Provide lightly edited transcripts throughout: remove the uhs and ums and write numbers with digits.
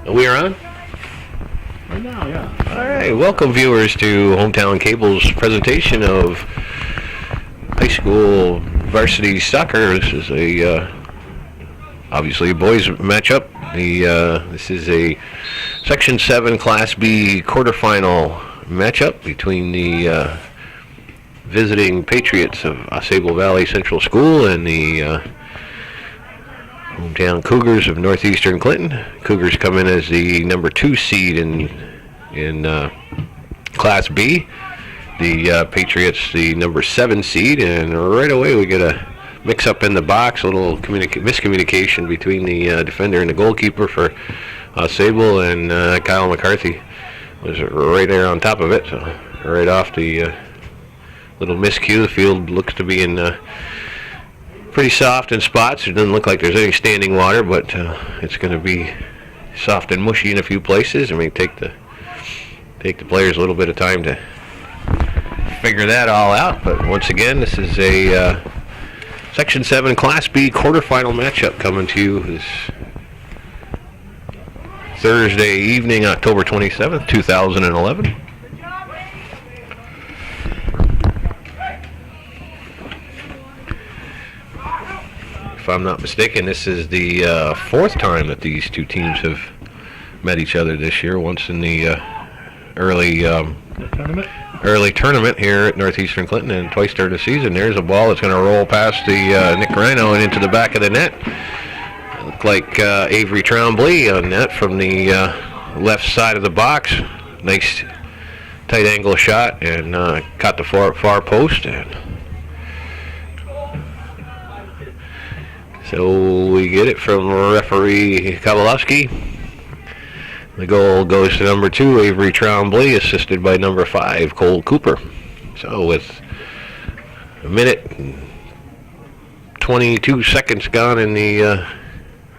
We are on? Right now, yeah. All right, welcome viewers to Hometown Cable's presentation of high school varsity soccer. This is a obviously a boys matchup. This is a Section 7 Class B quarterfinal matchup between the visiting Patriots of AuSable Valley Central School and the hometown Cougars of Northeastern Clinton. Cougars come in as the number 2 seed in Class B. The Patriots the number 7 seed, and right away we get a mix-up in the box, a little miscommunication between the defender and the goalkeeper for AuSable, and Kyle McCarthy was right there on top of it. So right off the little miscue, the field looks to be in pretty soft in spots. It doesn't look like there's any standing water, but it's going to be soft and mushy in a few places. I mean, take the players a little bit of time to figure that all out. But once again, this is a Section 7 Class B quarterfinal matchup coming to you this Thursday evening, October 27th, 2011. If I'm not mistaken, this is the fourth time that these two teams have met each other this year. Once in the early tournament here at Northeastern Clinton, and twice during the season. There's a ball that's going to roll past the Nick Rhino and into the back of the net. It looked like Avery Tremblay on net from the left side of the box. Nice tight angle shot, and caught the far post. And so we get it from referee Kowalowski. The goal goes to number 2, Avery Tremblay, assisted by number 5, Cole Cooper. So with a minute and 22 seconds gone in the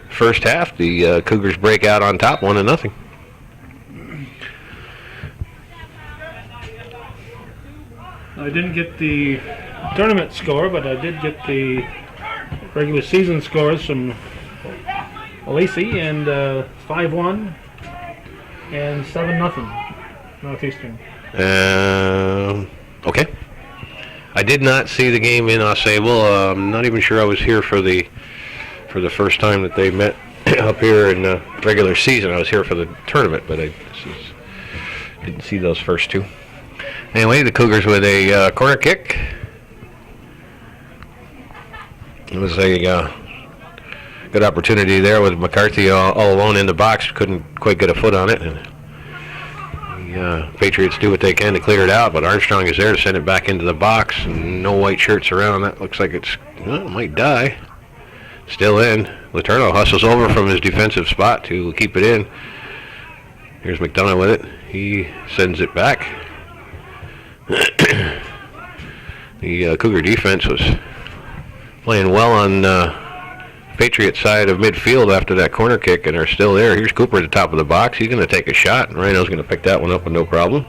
first half, the Cougars break out on top, 1-0. I didn't get the tournament score, but I did get the regular season scores from Lacey, and 5-1 and 7-0 Northeastern. Okay. I did not see the game in AuSable. I'm not even sure I was here for the first time that they met up here in the regular season. I was here for the tournament, but I didn't see those first two. Anyway, the Cougars with a corner kick. It was a good opportunity there with McCarthy all alone in the box. Couldn't quite get a foot on it. And the Patriots do what they can to clear it out, but Armstrong is there to send it back into the box. And no white shirts around. That looks like it might die. Still in. Letourneau hustles over from his defensive spot to keep it in. Here's McDonough with it. He sends it back. The Cougar defense was playing well on Patriot side of midfield after that corner kick, and are still there. Here's Cooper at the top of the box. He's going to take a shot, and Rhino's going to pick that one up with no problem.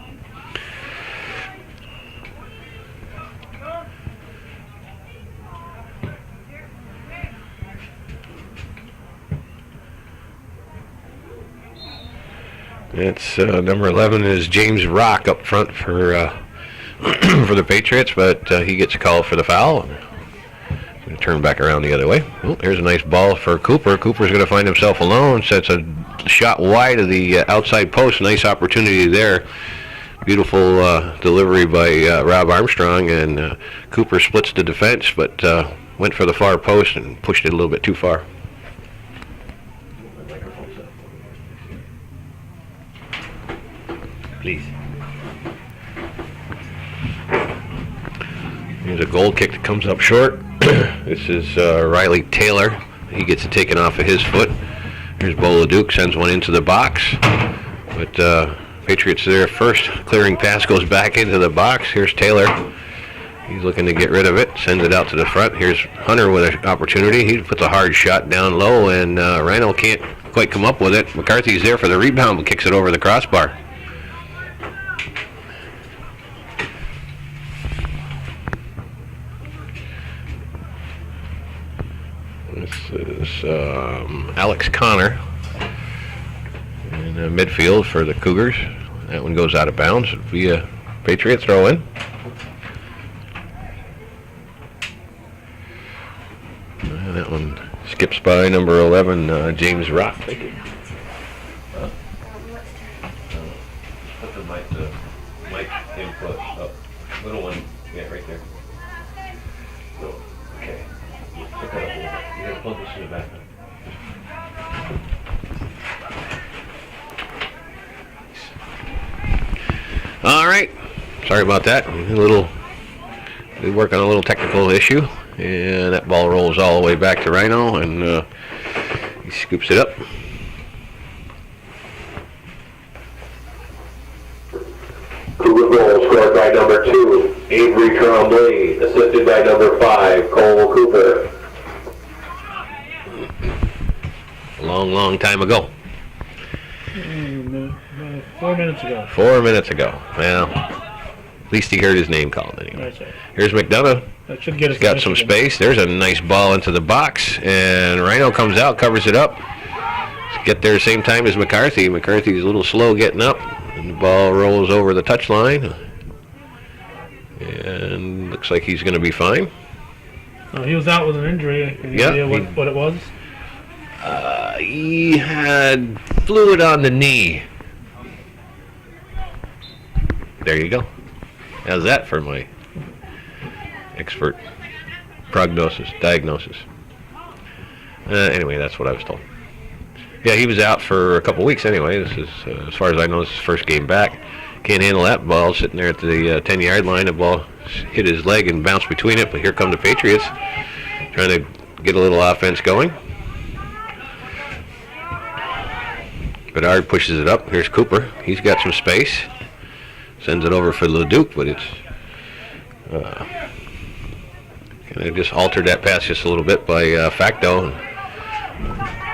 It's number 11 is James Rock up front for for the Patriots, but he gets a call for the foul. Going to turn back around the other way. Oh, here's a nice ball for Cooper. Cooper's going to find himself alone. Sets a shot wide of the outside post. Nice opportunity there. Beautiful delivery by Rob Armstrong, and Cooper splits the defense, but went for the far post and pushed it a little bit too far. Please. Here's a goal kick that comes up short. This is Riley Taylor. He gets it taken off of his foot. Here's Bo LeDuc, sends one into the box. But Patriots there first. Clearing pass goes back into the box. Here's Taylor. He's looking to get rid of it. Sends it out to the front. Here's Hunter with an opportunity. He puts a hard shot down low, and Rhino can't quite come up with it. McCarthy's there for the rebound, but kicks it over the crossbar. This is Alex Connor. midfield for the Cougars. That one goes out of bounds via Patriot throw in. That one skips by number 11, James Rock. Thank you. Put the mic input up. Little one, yeah, right there. So, okay. Pick that up a little bit. You gotta plug this in the back. All right. Sorry about that. We work on a little technical issue, and that ball rolls all the way back to Rhino, and he scoops it up. Cougar goal scored by number 2, Avery Tremblay, assisted by number 5, Cole Cooper. A long, long time ago. 4 minutes ago. 4 minutes ago. Well, at least he heard his name called anyway. That's right. Here's McDonough. That should get us. He's got some space. There's a nice ball into the box, and Rhino comes out, covers it up. Get there same time as McCarthy. McCarthy's a little slow getting up, and the ball rolls over the touchline. And looks like he's going to be fine. He was out with an injury. Any Yeah, idea what it was? He had fluid on the knee. There you go. How's that for my expert diagnosis? Anyway, that's what I was told. Yeah, he was out for a couple weeks anyway. This is, as far as I know, this is his first game back. Can't handle that ball sitting there at the 10-yard line. The ball hit his leg and bounced between it, but here come the Patriots trying to get a little offense going. Bedard pushes it up. Here's Cooper. He's got some space. Sends it over for Leduc, but it's kind of just altered that pass just a little bit by Facto.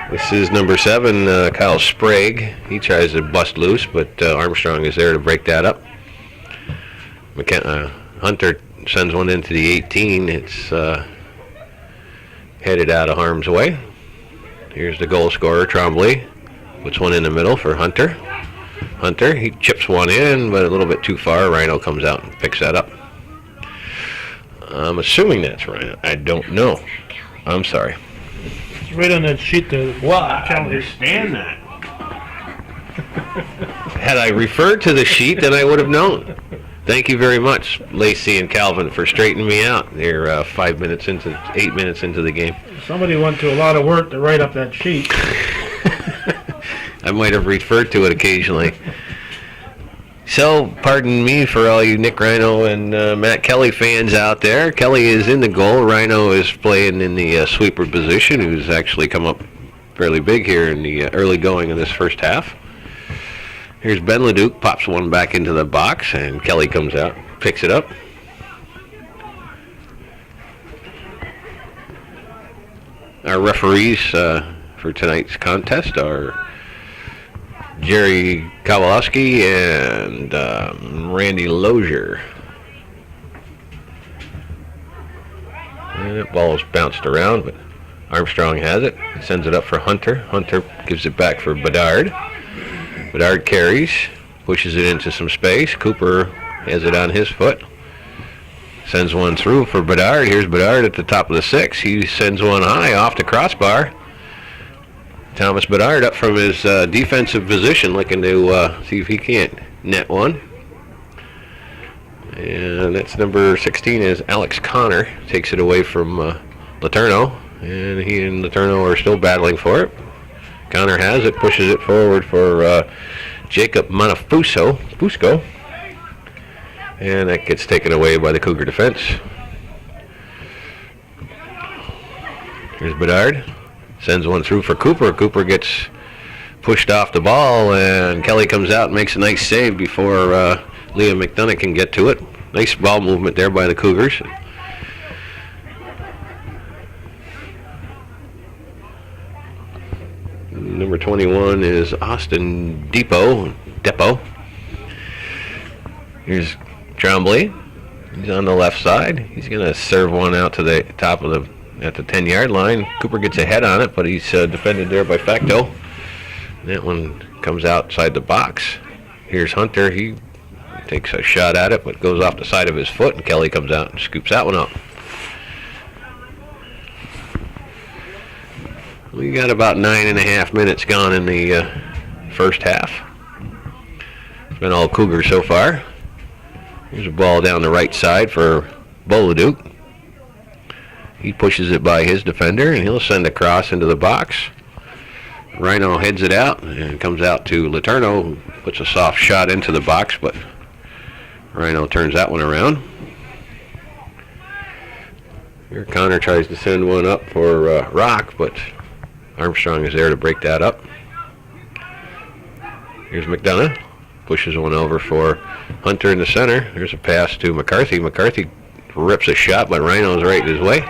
This is number 7, Kyle Sprague. He tries to bust loose, but Armstrong is there to break that up. Hunter sends one into the 18. It's headed out of harm's way. Here's the goal scorer, Tremblay. Puts one in the middle for Hunter. Hunter, he chips one in, but a little bit too far. Rhino comes out and picks that up. I'm assuming that's Rhino. I don't know. I'm sorry. It's right on that sheet. I understand that. Had I referred to the sheet, then I would have known. Thank you very much, Lacey and Calvin, for straightening me out. They're 8 minutes into the game. Somebody went to a lot of work to write up that sheet. I might have referred to it occasionally. So, pardon me for all you Nick Rhino and Matt Kelly fans out there. Kelly is in the goal. Rhino is playing in the sweeper position, who's actually come up fairly big here in the early going of this first half. Here's Ben Leduc, pops one back into the box, and Kelly comes out, picks it up. Our referees for tonight's contest are Jerry Kowalski and Randy Lozier. And that ball's bounced around, but Armstrong has it. He sends it up for Hunter. Hunter gives it back for Bedard. Bedard carries, pushes it into some space. Cooper has it on his foot. Sends one through for Bedard. Here's Bedard at the top of the 6. He sends one high off the crossbar. Thomas Bedard up from his defensive position, looking to see if he can't net one. And that's number 16 is Alex Connor. Takes it away from Letourneau. And he and Letourneau are still battling for it. Connor has it, pushes it forward for Jacob Fusco. And that gets taken away by the Cougar defense. Here's Bedard. Sends one through for Cooper. Cooper gets pushed off the ball, and Kelly comes out and makes a nice save before Liam McDonough can get to it. Nice ball movement there by the Cougars. Number 21 is Austin Depot. Here's Tremblay. He's on the left side. He's going to serve one out to the top of the at the 10-yard line. Cooper gets a head on it, but he's defended there by Facto. That one comes outside the box. Here's Hunter. He takes a shot at it, but goes off the side of his foot, and Kelly comes out and scoops that one up. We got about 9.5 minutes gone in the first half. It's been all Cougars so far. Here's a ball down the right side for Boladuke. He pushes it by his defender, and he'll send a cross into the box. Rhino heads it out, and comes out to Letourneau, who puts a soft shot into the box, but Rhino turns that one around. Here Connor tries to send one up for Rock, but Armstrong is there to break that up. Here's McDonough. Pushes one over for Hunter in the center. There's a pass to McCarthy. McCarthy rips a shot, but Rhino's right his way.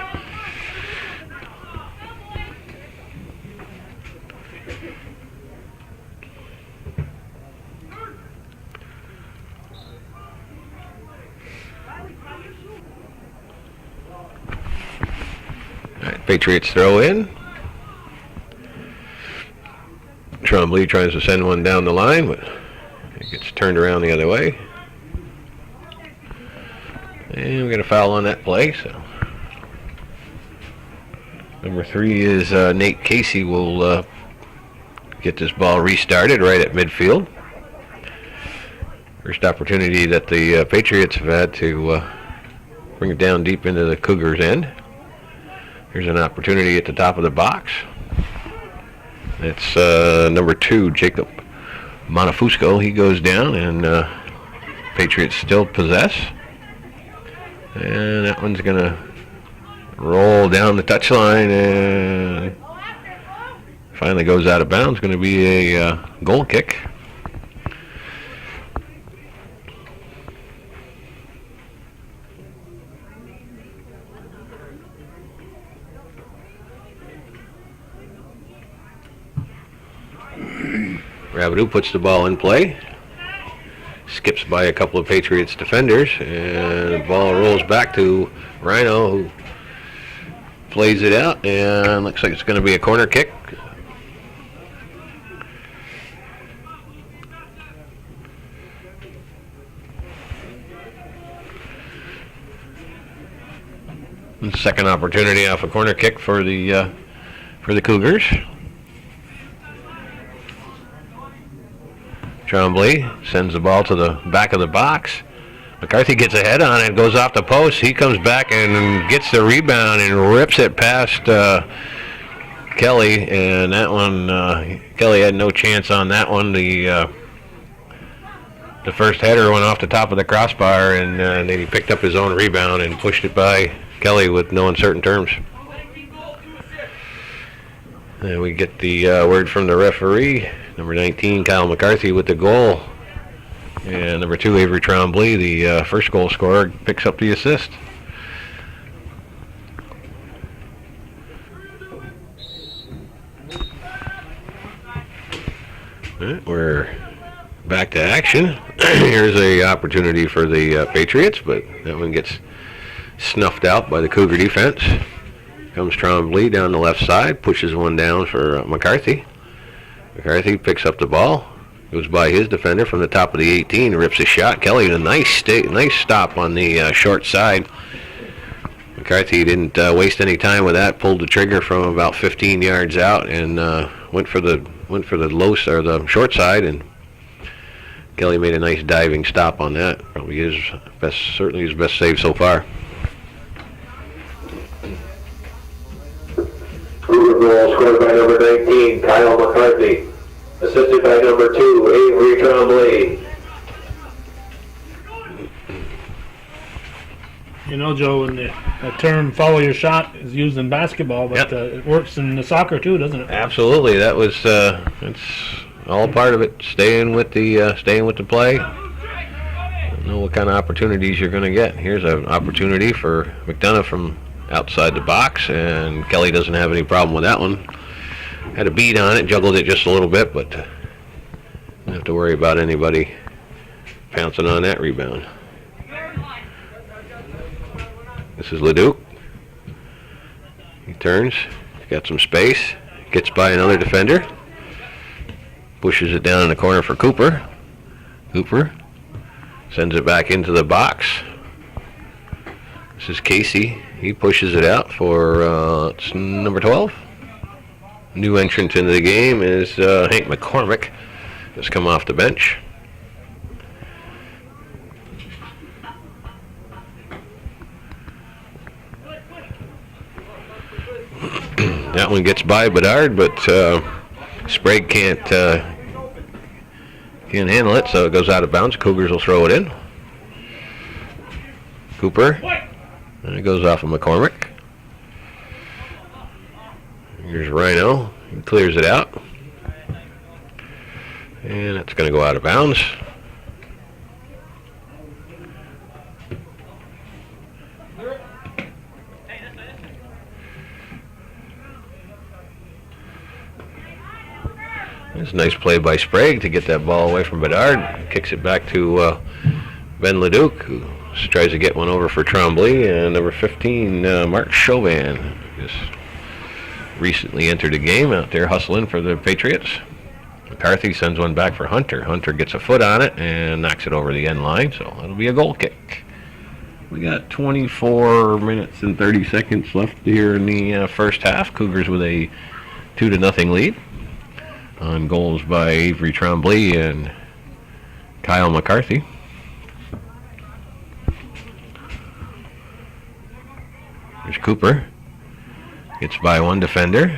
All right, Patriots throw in. Trombley tries to send one down the line, but it gets turned around the other way. And we got a foul on that play, so number 3 is Nate Casey will get this ball restarted right at midfield. First opportunity that the Patriots have had to bring it down deep into the Cougars' end. Here's an opportunity at the top of the box. It's number 2, Jacob Monofusco. He goes down, and Patriots still possess. And that one's going to roll down the touchline and finally goes out of bounds. Going to be a goal kick. Rabidou puts the ball in play, skips by a couple of Patriots defenders, and the ball rolls back to Rhino, who plays it out, and looks like it's going to be a corner kick. And second opportunity off a corner kick for the Cougars. Trombley sends the ball to the back of the box. McCarthy gets a head on it, goes off the post. He comes back and gets the rebound and rips it past Kelly. And that one, Kelly had no chance on that one. The first header went off the top of the crossbar, and then he picked up his own rebound and pushed it by Kelly with no uncertain terms. And we get the word from the referee. Number 19, Kyle McCarthy with the goal. And number 2, Avery Trombley, the first goal scorer, picks up the assist. All right, we're back to action. Here's a opportunity for the Patriots, but that one gets snuffed out by the Cougar defense. Comes Trombley down the left side, pushes one down for McCarthy. McCarthy picks up the ball, goes by his defender from the top of the 18, rips a shot. Kelly, a nice stop on the short side. McCarthy didn't waste any time with that. Pulled the trigger from about 15 yards out and went for the low or the short side, and Kelly made a nice diving stop on that. Probably certainly his best save so far. Cougar goal scored by number 19, Kyle McCarthy. Assisted by number 2, Avery Trombley. You know, Joe, when the term "follow your shot" is used in basketball, but it works in the soccer too, doesn't it? Absolutely, that was it's all part of it. Staying with the play. Don't know what kind of opportunities you're going to get. Here's an opportunity for McDonough from outside the box, and Kelly doesn't have any problem with that one. Had a beat on it, juggled it just a little bit, but don't have to worry about anybody pouncing on that rebound. This is Leduc. He turns, he's got some space, gets by another defender. pushes it down in the corner for Cooper. Cooper sends it back into the box. This is Casey. He pushes it out for it's number 12. New entrant into the game is Hank McCormick. Just come off the bench. That one gets by Bedard, but Sprague can't handle it, so it goes out of bounds. Cougars will throw it in. Cooper. And it goes off of McCormick. Here's Rhino. He clears it out. And it's going to go out of bounds. It's a nice play by Sprague to get that ball away from Bedard. Kicks it back to Ben Leduc, who tries to get one over for Tremblay. And number 15, Mark Chauvin, just recently entered the game out there hustling for the Patriots. McCarthy sends one back for Hunter. Hunter gets a foot on it and knocks it over the end line, so it'll be a goal kick. We got 24 minutes and 30 seconds left here in the first half. Cougars with a 2-0 lead on goals by Avery Tremblay and Kyle McCarthy. There's Cooper. Gets by one defender.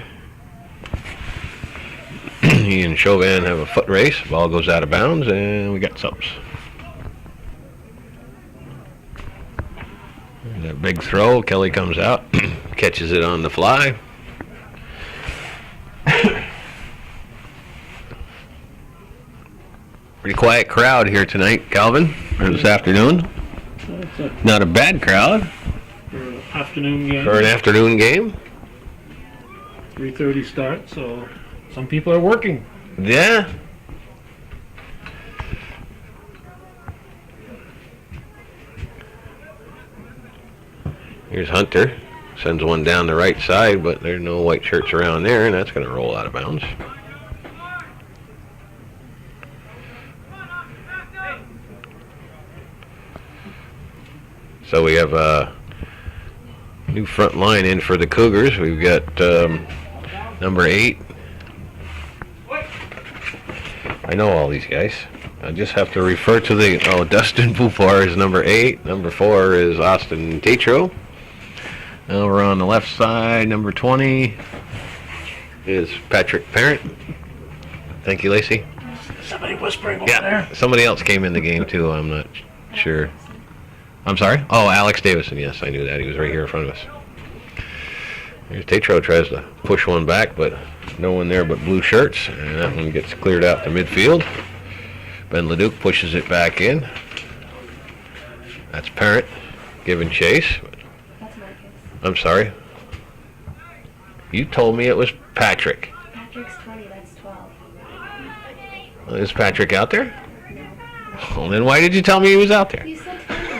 He and Chauvin have a foot race. Ball goes out of bounds, and we got subs. There's a big throw. Kelly comes out, catches it on the fly. Pretty quiet crowd here tonight, Calvin, or this afternoon. Not a bad crowd. For an afternoon game. For an afternoon game. 3:30 start, so some people are working. Yeah. Here's Hunter. Sends one down the right side, but there's no white shirts around there, and that's going to roll out of bounds. So we have a new front line in for the Cougars. We've got number 8. I know all these guys. I just have to refer to the... Dustin Pupar is number 8. Number 4 is Austin Tatro. Over on the left side, number 20 is Patrick Parent. Thank you, Lacey. Somebody whispering over there. Somebody else came in the game, too. I'm not sure. I'm sorry? Oh, Alex Davison. Yes, I knew that. He was right here in front of us. Here's Tatro, tries to push one back, but no one there but blue shirts. And that one gets cleared out to midfield. Ben Leduc pushes it back in. That's Parent giving chase. That's Marcus. I'm sorry. You told me it was Patrick. Patrick's 20, that's 12. Is Patrick out there? Well, then why did you tell me he was out there? You said 20.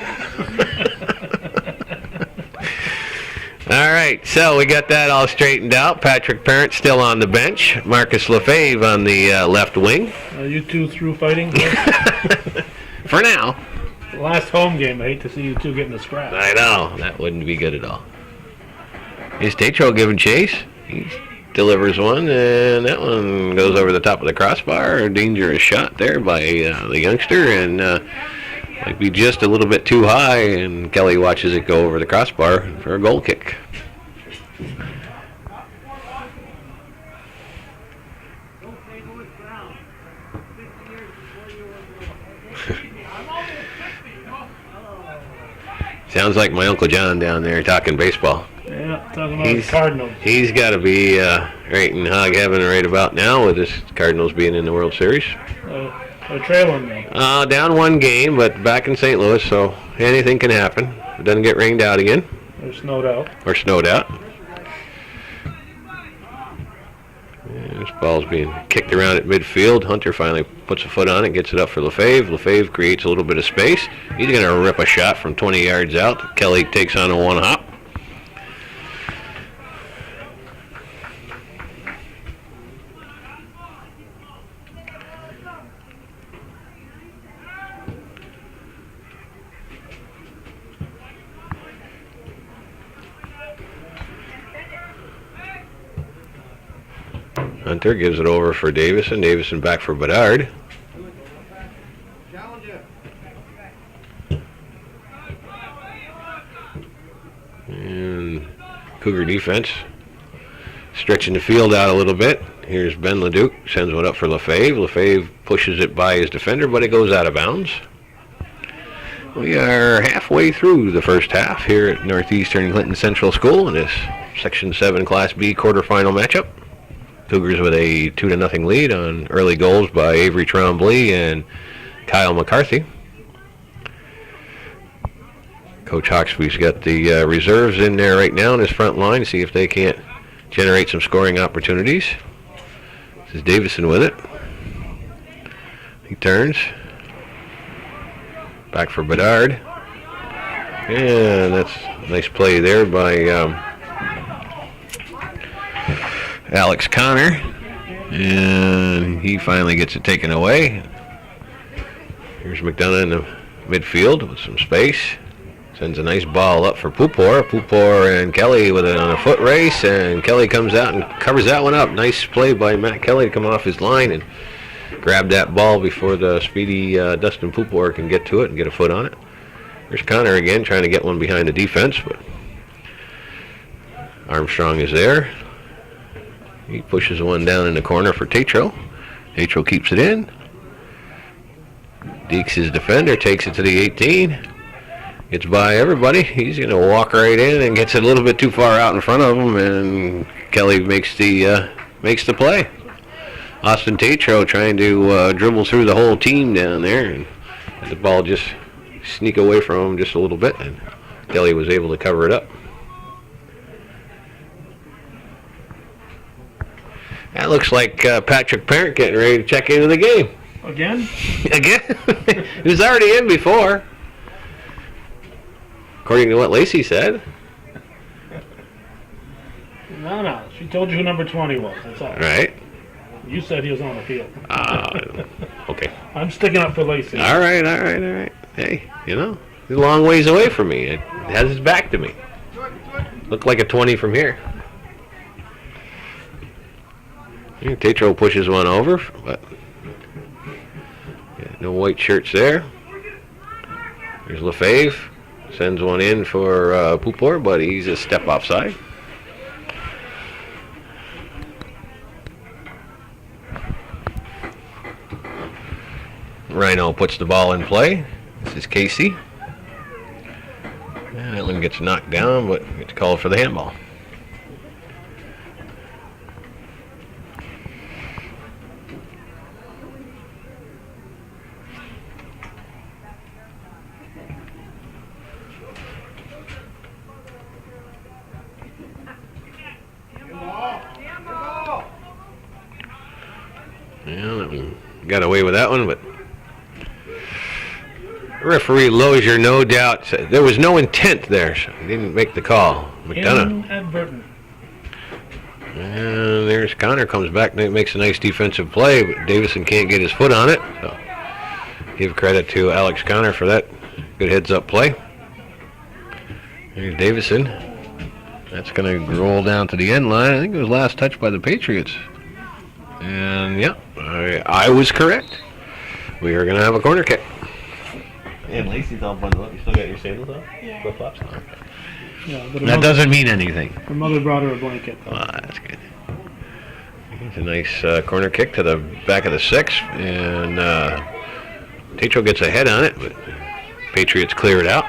All right, so we got that all straightened out. Patrick Parent still on the bench. Marcus Lefebvre on the left wing. Are you two through fighting? For now. The last home game, I hate to see you two getting a scrap. I know. That wouldn't be good at all. Is Tatro giving chase? He delivers one, and that one goes over the top of the crossbar. A dangerous shot there by the youngster, and might be just a little bit too high, and Kelly watches it go over the crossbar for a goal kick. Sounds like my Uncle John down there talking baseball. Yeah, talking about the Cardinals. He's got to be right in hog heaven right about now with this Cardinals being in the World Series. They're trailing them. Down one game, but back in St. Louis, so anything can happen. If it doesn't get rained out again. They're snowed out. Or snowed out. And this ball's being kicked around at midfield. Hunter finally puts a foot on it, gets it up for Lefebvre. Lefebvre creates a little bit of space. He's going to rip a shot from 20 yards out. Kelly takes on a one hop. Hunter gives it over for Davison. Davison back for Bedard. And Cougar defense stretching the field out a little bit. Here's Ben Leduc, sends one up for Lefebvre. Lefebvre pushes it by his defender, but it goes out of bounds. We are halfway through the first half here at Northeastern Clinton Central School in this Section 7 Class B quarterfinal matchup. Cougars with a 2-0 lead on early goals by Avery Tremblay and Kyle McCarthy. Coach Hawksby's got the reserves in there right now in his front line to see if they can't generate some scoring opportunities. This is Davison with it. He turns. Back for Bedard. And that's a nice play there by Alex Connor. And he finally gets it taken away. Here's McDonough in the midfield with some space. Sends a nice ball up for Pupor. Pupor and Kelly with it on a foot race, and Kelly comes out and covers that one up. Nice play by Matt Kelly to come off his line and grab that ball before the speedy Dustin Pupor can get to it and get a foot on it. There's Connor again trying to get one behind the defense, but Armstrong is there. He pushes one down in the corner for Tatro. Tatro keeps it in. Deeks his defender, takes it to the 18. Gets by everybody. He's going to walk right in and gets it a little bit too far out in front of him, and Kelly makes the play. Austin Tatro trying to dribble through the whole team down there, and the ball just sneak away from him just a little bit, and Kelly was able to cover it up. That looks like Patrick Parent getting ready to check into the game. Again? Again? He was already in before, according to what Lacey said. No. She told you who number 20 was. That's all. Right. You said he was on the field. Okay. I'm sticking up for Lacey. All right. Hey, he's a long ways away from me. It has his back to me. Looked like a 20 from here. Tatro pushes one over, but no white shirts there. There's Lefebvre. Sends one in for Pupor, but he's a step offside. Rhino puts the ball in play. This is Casey. And that one gets knocked down, but gets called for the handball. Got away with that one, but referee Lozier, no doubt, said there was no intent there, so he didn't make the call. McDonough. Inadvertent. And there's Connor, comes back and makes a nice defensive play, but Davison can't get his foot on it. So give credit to Alex Connor for that good heads-up play. Here's Davison. That's going to roll down to the end line. I think it was last touched by the Patriots. And, yeah, I was correct. We are going to have a corner kick. And Lacey's all bundled up. You still got your sandals on? Yeah. Flip-flops? Yeah, but That doesn't mean anything. her mother brought her a blanket. That's good. It's a nice corner kick to the back of the 6, and Tatro gets a head on it, but Patriots clear it out.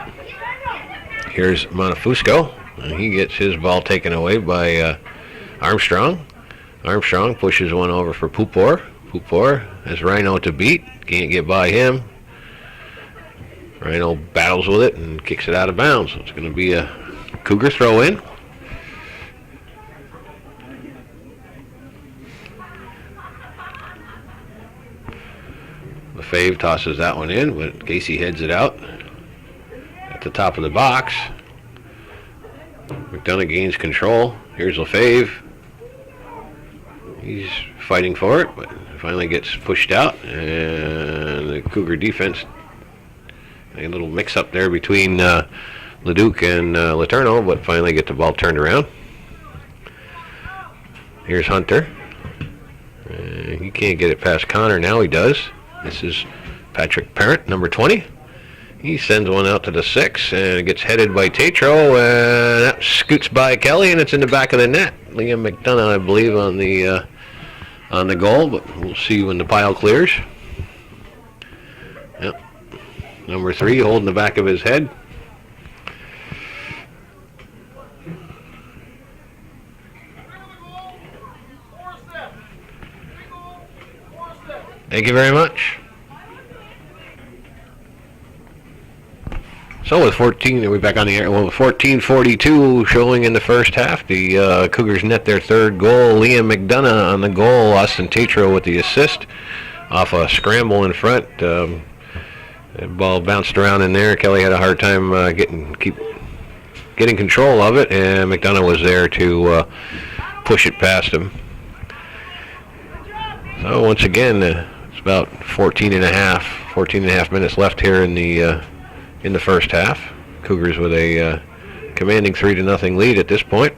Here's Montefusco, and he gets his ball taken away by Armstrong. Armstrong pushes one over for Pupor. Pupor has Rhino to beat. Can't get by him. Rhino battles with it and kicks it out of bounds. So it's going to be a Cougar throw in. Lefebvre tosses that one in, but Casey heads it out at the top of the box. McDonough gains control. Here's Lefebvre. He's fighting for it, but finally gets pushed out, and the Cougar defense, a little mix-up there between Leduc and Letourneau, but finally get the ball turned around. Here's Hunter. He can't get it past Connor. Now he does. This is Patrick Parent, number 20. He sends one out to the 6, and it gets headed by Tatro, and that scoots by Kelly, and it's in the back of the net. Liam McDonough, I believe, on the goal, but we'll see when the pile clears. Yep. Number 3 holding the back of his head. Thank you very much. So with 14, are we back on the air? Well, with 14:42 showing in the first half, the Cougars net their 3rd goal. Liam McDonough on the goal. Austin Tatro with the assist off a scramble in front. The ball bounced around in there. Kelly had a hard time getting control of it, and McDonough was there to push it past him. So once again, it's about 14 and a half minutes left here in the first half. Cougars with a commanding 3-0 lead at this point.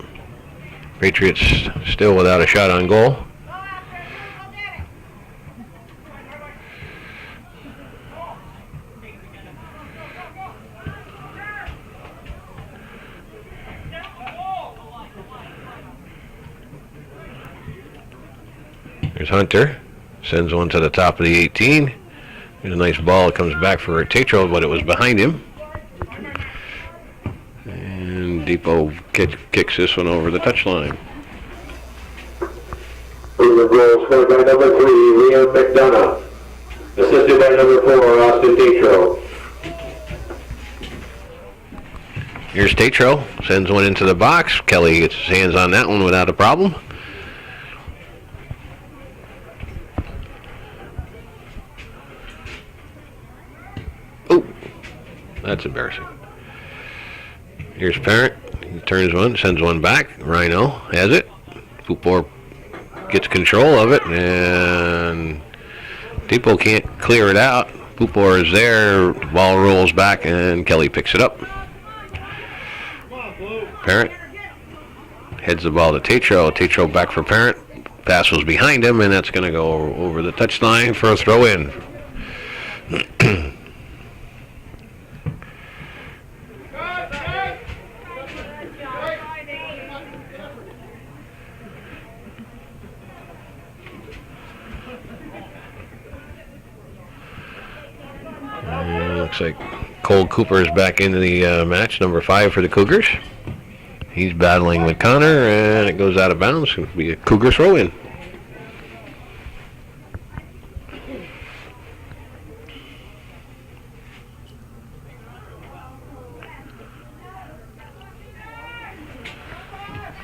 Patriots still without a shot on goal. There's Hunter. Sends one to the top of the 18. There's a nice ball. It comes back for Tatro, but it was behind him. And Depot kicks this one over the touchline. Cougar goal scored by number 3, Liam McDonough. Assisted by number 4, Austin Tatro. Here's Tatro. Sends one into the box. Kelly gets his hands on that one without a problem. That's embarrassing. Here's Parent. He turns one, sends one back. Rhino has it. Pupor gets control of it, and Depot can't clear it out. Pupor is there. Ball rolls back, and Kelly picks it up. Parent heads the ball to Tatro. Tatro back for Parent. Pass was behind him, and that's going to go over the touchline for a throw in. Looks like Cole Cooper is back into the match, number 5 for the Cougars. He's battling with Connor, and it goes out of bounds. It's going to be a Cougar throw-in.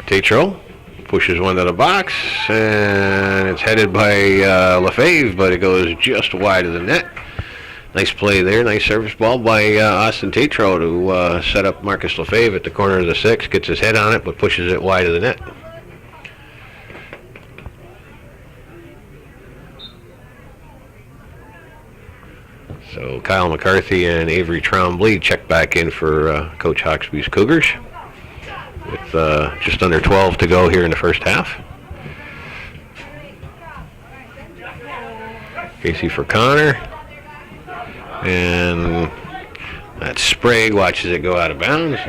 Tatro pushes one to the box, and it's headed by Lefebvre, but it goes just wide of the net. Nice play there. Nice service ball by Austin Tatro to set up Marcus Lefebvre at the corner of the 6. Gets his head on it, but pushes it wide of the net. So Kyle McCarthy and Avery Trombley check back in for Coach Hawksby's Cougars with just under 12 to go here in the first half. Casey for Connor. And that's Sprague, watches it go out of bounds.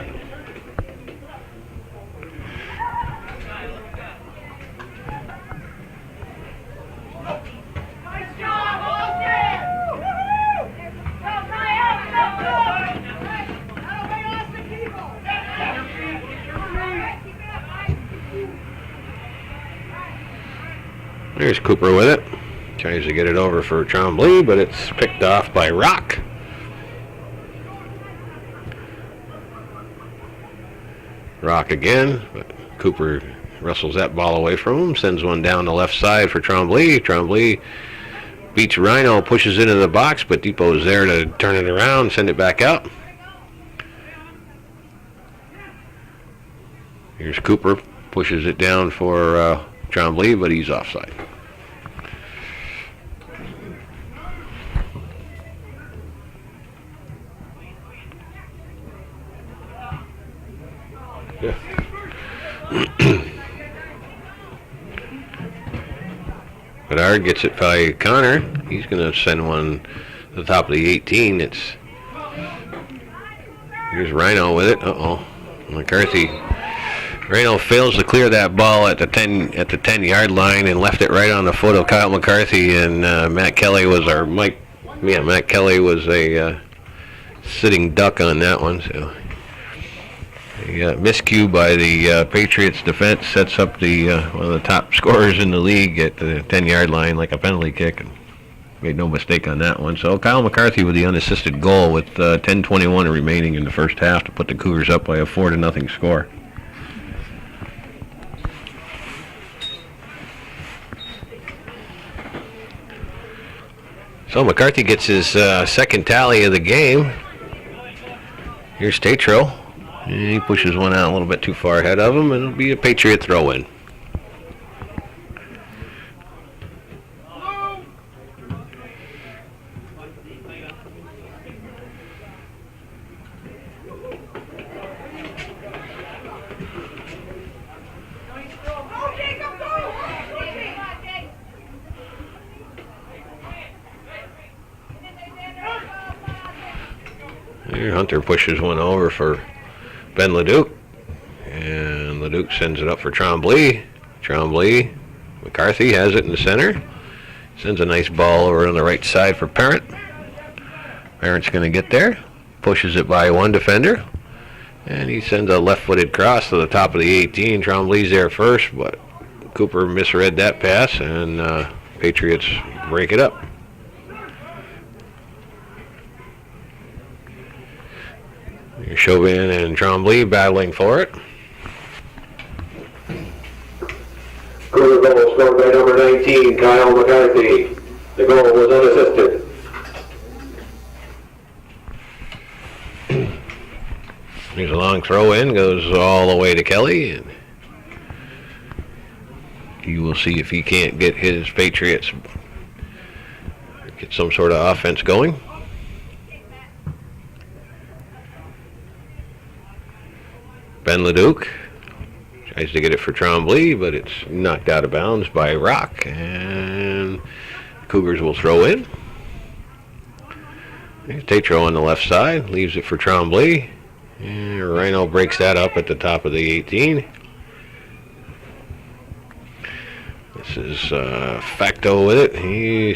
There's Cooper with it. Tries to get it over for Trombley, but it's picked off by Rock. Rock again, but Cooper wrestles that ball away from him, sends one down the left side for Trombley. Trombley beats Rhino, pushes it into the box, but Depot's there to turn it around, send it back out. Here's Cooper, pushes it down for Trombley, but he's offside. Bedard gets it by Connor. He's going to send one to the top of the 18. Here's Rhino with it. McCarthy. Rhino fails to clear that ball at the 10-yard line and left it right on the foot of Kyle McCarthy. And Matt Kelly was Matt Kelly was a sitting duck on that one. So a miscue by the Patriots defense sets up the one of the top scorers in the league at the 10-yard line like a penalty kick. And made no mistake on that one. So Kyle McCarthy with the unassisted goal with 10:21 remaining in the first half to put the Cougars up by a 4-0 score. So McCarthy gets his second tally of the game. Here's Tatro. And he pushes one out a little bit too far ahead of him, and it'll be a Patriot throw-in. Here Hunter pushes one over for Ben Leduc, and Leduc sends it up for Tremblay. McCarthy has it in the center. Sends a nice ball over on the right side for Parent. Parent's going to get there. Pushes it by one defender. And he sends a left-footed cross to the top of the 18. Tremblay's there first, but Cooper misread that pass, and Patriots break it up. Chauvin and Tremblay battling for it. Cougar goal scored by number 19, Kyle McCarthy. The goal was unassisted. Here's a long throw in, goes all the way to Kelly, and you will see if he can't get his Patriots get some sort of offense going. Ben Leduc tries to get it for Tremblay, but it's knocked out of bounds by Rock, and Cougars will throw in. There's Tatro on the left side, leaves it for Tremblay, and Rhino breaks that up at the top of the 18. This is Facto with it. He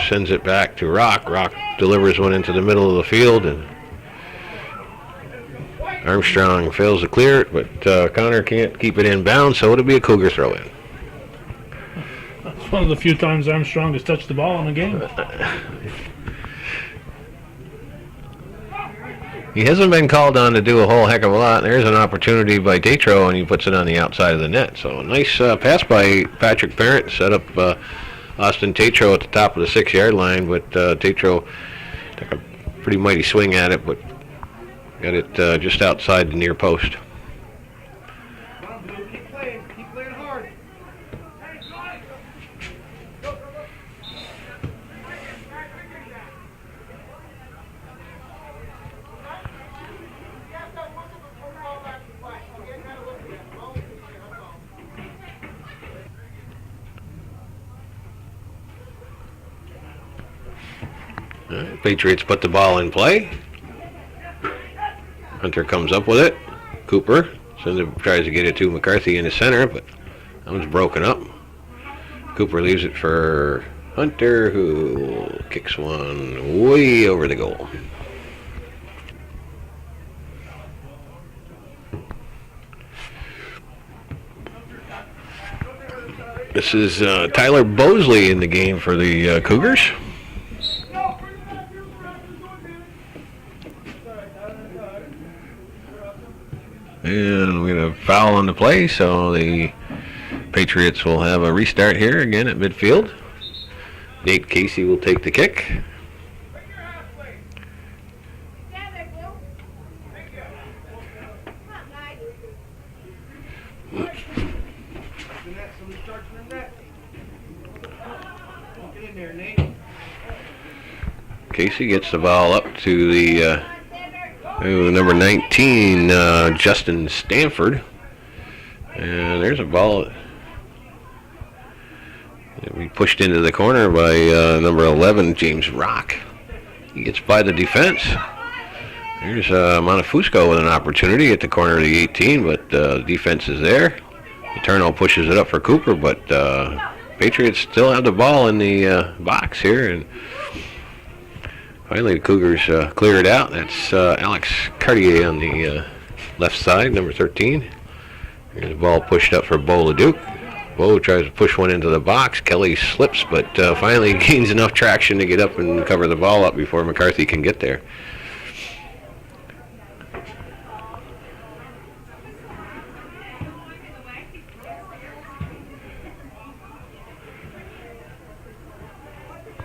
sends it back to Rock. Rock delivers one into the middle of the field, and Armstrong fails to clear it, but Connor can't keep it in bounds, so it'll be a Cougar throw-in. That's one of the few times Armstrong has touched the ball in a game. He hasn't been called on to do a whole heck of a lot. There's an opportunity by Tatro, and he puts it on the outside of the net. So a nice pass by Patrick Parent, set up Austin Tatro at the top of the 6-yard line, but Tatro took a pretty mighty swing at it, but got it just outside the near post. Keep playing hard. All right, Patriots put the ball in play. Hunter comes up with it. Cooper tries to get it to McCarthy in the center, but that one's broken up. Cooper leaves it for Hunter, who kicks one way over the goal. This is Tyler Bosley in the game for the Cougars. And we have a foul on the play, so the Patriots will have a restart here again at midfield. Nate Casey will take the kick. Casey gets the ball up to the number 19, Justin Stanford. And there's a ball. It'll be pushed into the corner by number 11, James Rock. He gets by the defense. Here's Montefusco with an opportunity at the corner of the 18, but the defense is there. Eterno pushes it up for Cooper, but Patriots still have the ball in the box here, and finally the Cougars clear it out. That's Alex Cartier on the left side, number 13. Here's the ball pushed up for Bo LeDuc. Bo tries to push one into the box. Kelly slips, but finally gains enough traction to get up and cover the ball up before McCarthy can get there.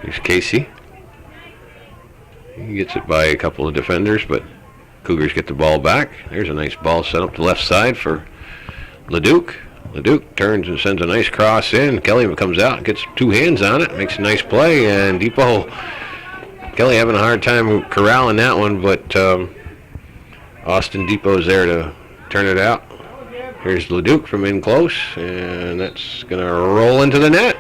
Here's Casey. He gets it by a couple of defenders, but Cougars get the ball back. There's a nice ball set up the left side for LeDuc. LeDuc turns and sends a nice cross in. Kelly comes out, gets two hands on it, makes a nice play, and Depot, Kelly having a hard time corralling that one, but Austin Depot's there to turn it out. Here's LeDuc from in close, and that's going to roll into the net.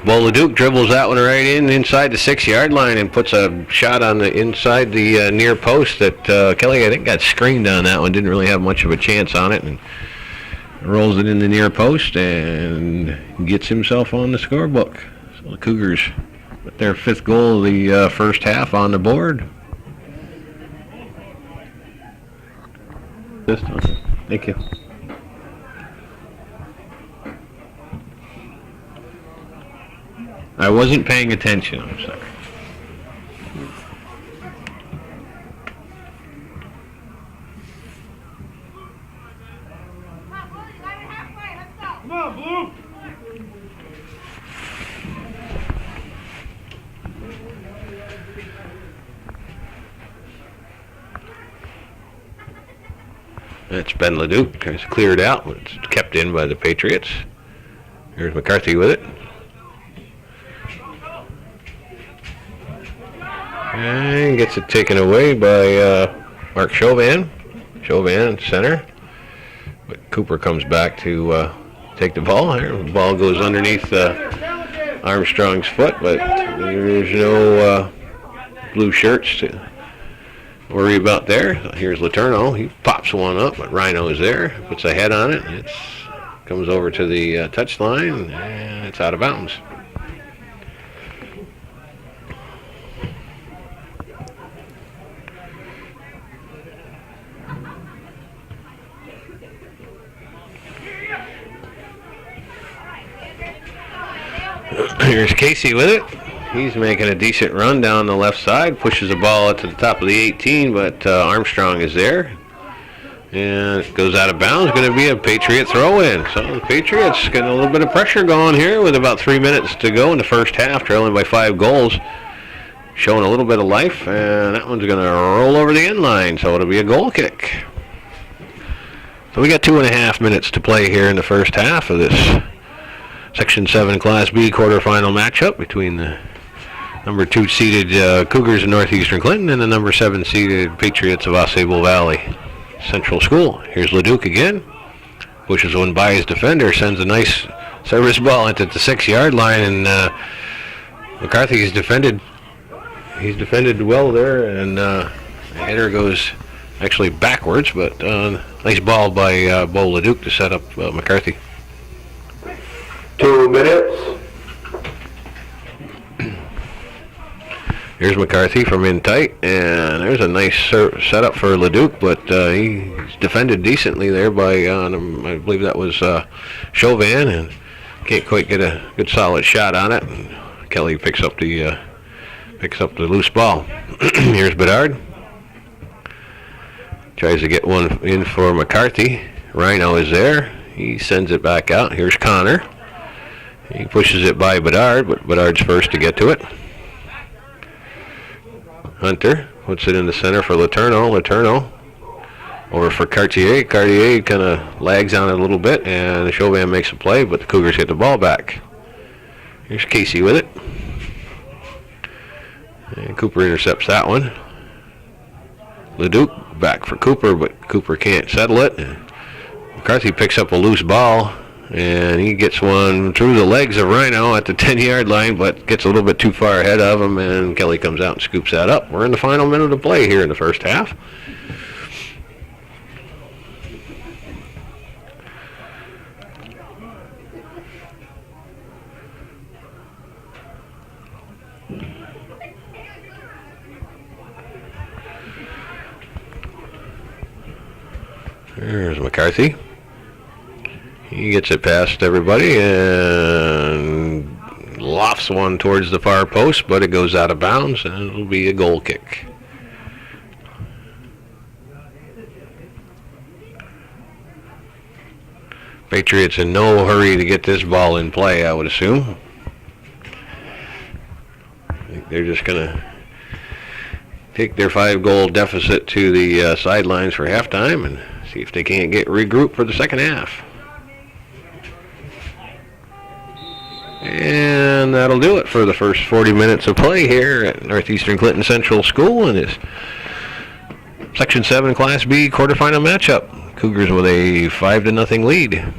Bo LeDuc dribbles that one right inside the 6-yard line and puts a shot on the inside the near post that Kelly, I think, got screened on that one. Didn't really have much of a chance on it, and rolls it in the near post and gets himself on the scorebook. So the Cougars with their 5th goal of the first half on the board. This time. Thank you. I wasn't paying attention. I'm sorry. Come on, Blue. That's Ben LeDuc. It's cleared out, but it's kept in by the Patriots. Here's McCarthy with it. And gets it taken away by Mark Chauvin. Chauvin, center. But Cooper comes back to take the ball. The ball goes underneath Armstrong's foot, but there's no blue shirts to worry about there. Here's Letourneau. He pops one up, but Rhino is there. Puts a head on it. It comes over to the touchline, and it's out of bounds. Here's Casey with it. He's making a decent run down the left side, pushes the ball up to the top of the 18, but Armstrong is there. And it goes out of bounds. Going to be a Patriot throw-in. So the Patriots getting a little bit of pressure going here with about 3 minutes to go in the first half, trailing by 5 goals. Showing a little bit of life, and that one's going to roll over the end line, so it'll be a goal kick. So we got 2.5 minutes to play here in the first half of this Section 7 Class B quarterfinal matchup between the number 2 seeded Cougars of Northeastern Clinton and the number 7 seeded Patriots of AuSable Valley Central School. Here's LeDuc again. Pushes one by his defender, sends a nice service ball into the 6-yard line, and McCarthy has defended. He's defended well there, and the header goes actually backwards, but nice ball by Bo LeDuc to set up McCarthy. 2 minutes. Here's McCarthy from in tight, and there's a nice setup for LeDuc, but he's defended decently there by, I believe that was Chauvin, and can't quite get a good solid shot on it. And Kelly picks up the loose ball. Here's Bedard. Tries to get one in for McCarthy. Rhino is there. He sends it back out. Here's Connor. He pushes it by Bedard, but Bedard's first to get to it. Hunter puts it in the center for Letourneau. Letourneau over for Cartier. Cartier kind of lags on it a little bit, and Chauvin makes a play, but the Cougars get the ball back. Here's Casey with it. And Cooper intercepts that one. LeDuc back for Cooper, but Cooper can't settle it. And McCarthy picks up a loose ball. And he gets one through the legs of Rhino at the 10-yard line, but gets a little bit too far ahead of him, and Kelly comes out and scoops that up. We're in the final minute of play here in the first half. There's McCarthy. He gets it past everybody and lofts one towards the far post, but it goes out of bounds, and it'll be a goal kick. Patriots in no hurry to get this ball in play, I would assume. I think they're just going to take their 5-goal deficit to the sidelines for halftime and see if they can't get regrouped for the second half. And that'll do it for the first 40 minutes of play here at Northeastern Clinton Central School in this Section 7 Class B quarterfinal matchup. Cougars with a 5-0 lead.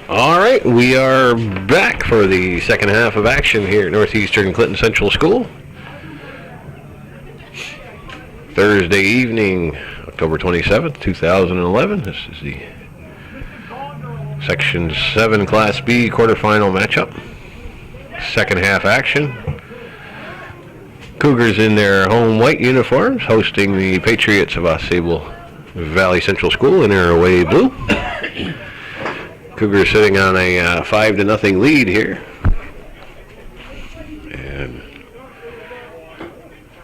All right, we are back for the second half of action here at Northeastern Clinton Central School. Thursday evening, October 27th, 2011. This is the Section 7 Class B quarterfinal matchup. Second half action. Cougars in their home white uniforms hosting the Patriots of AuSable Valley Central School in their away blue. Cougars sitting on a 5-0 lead here. And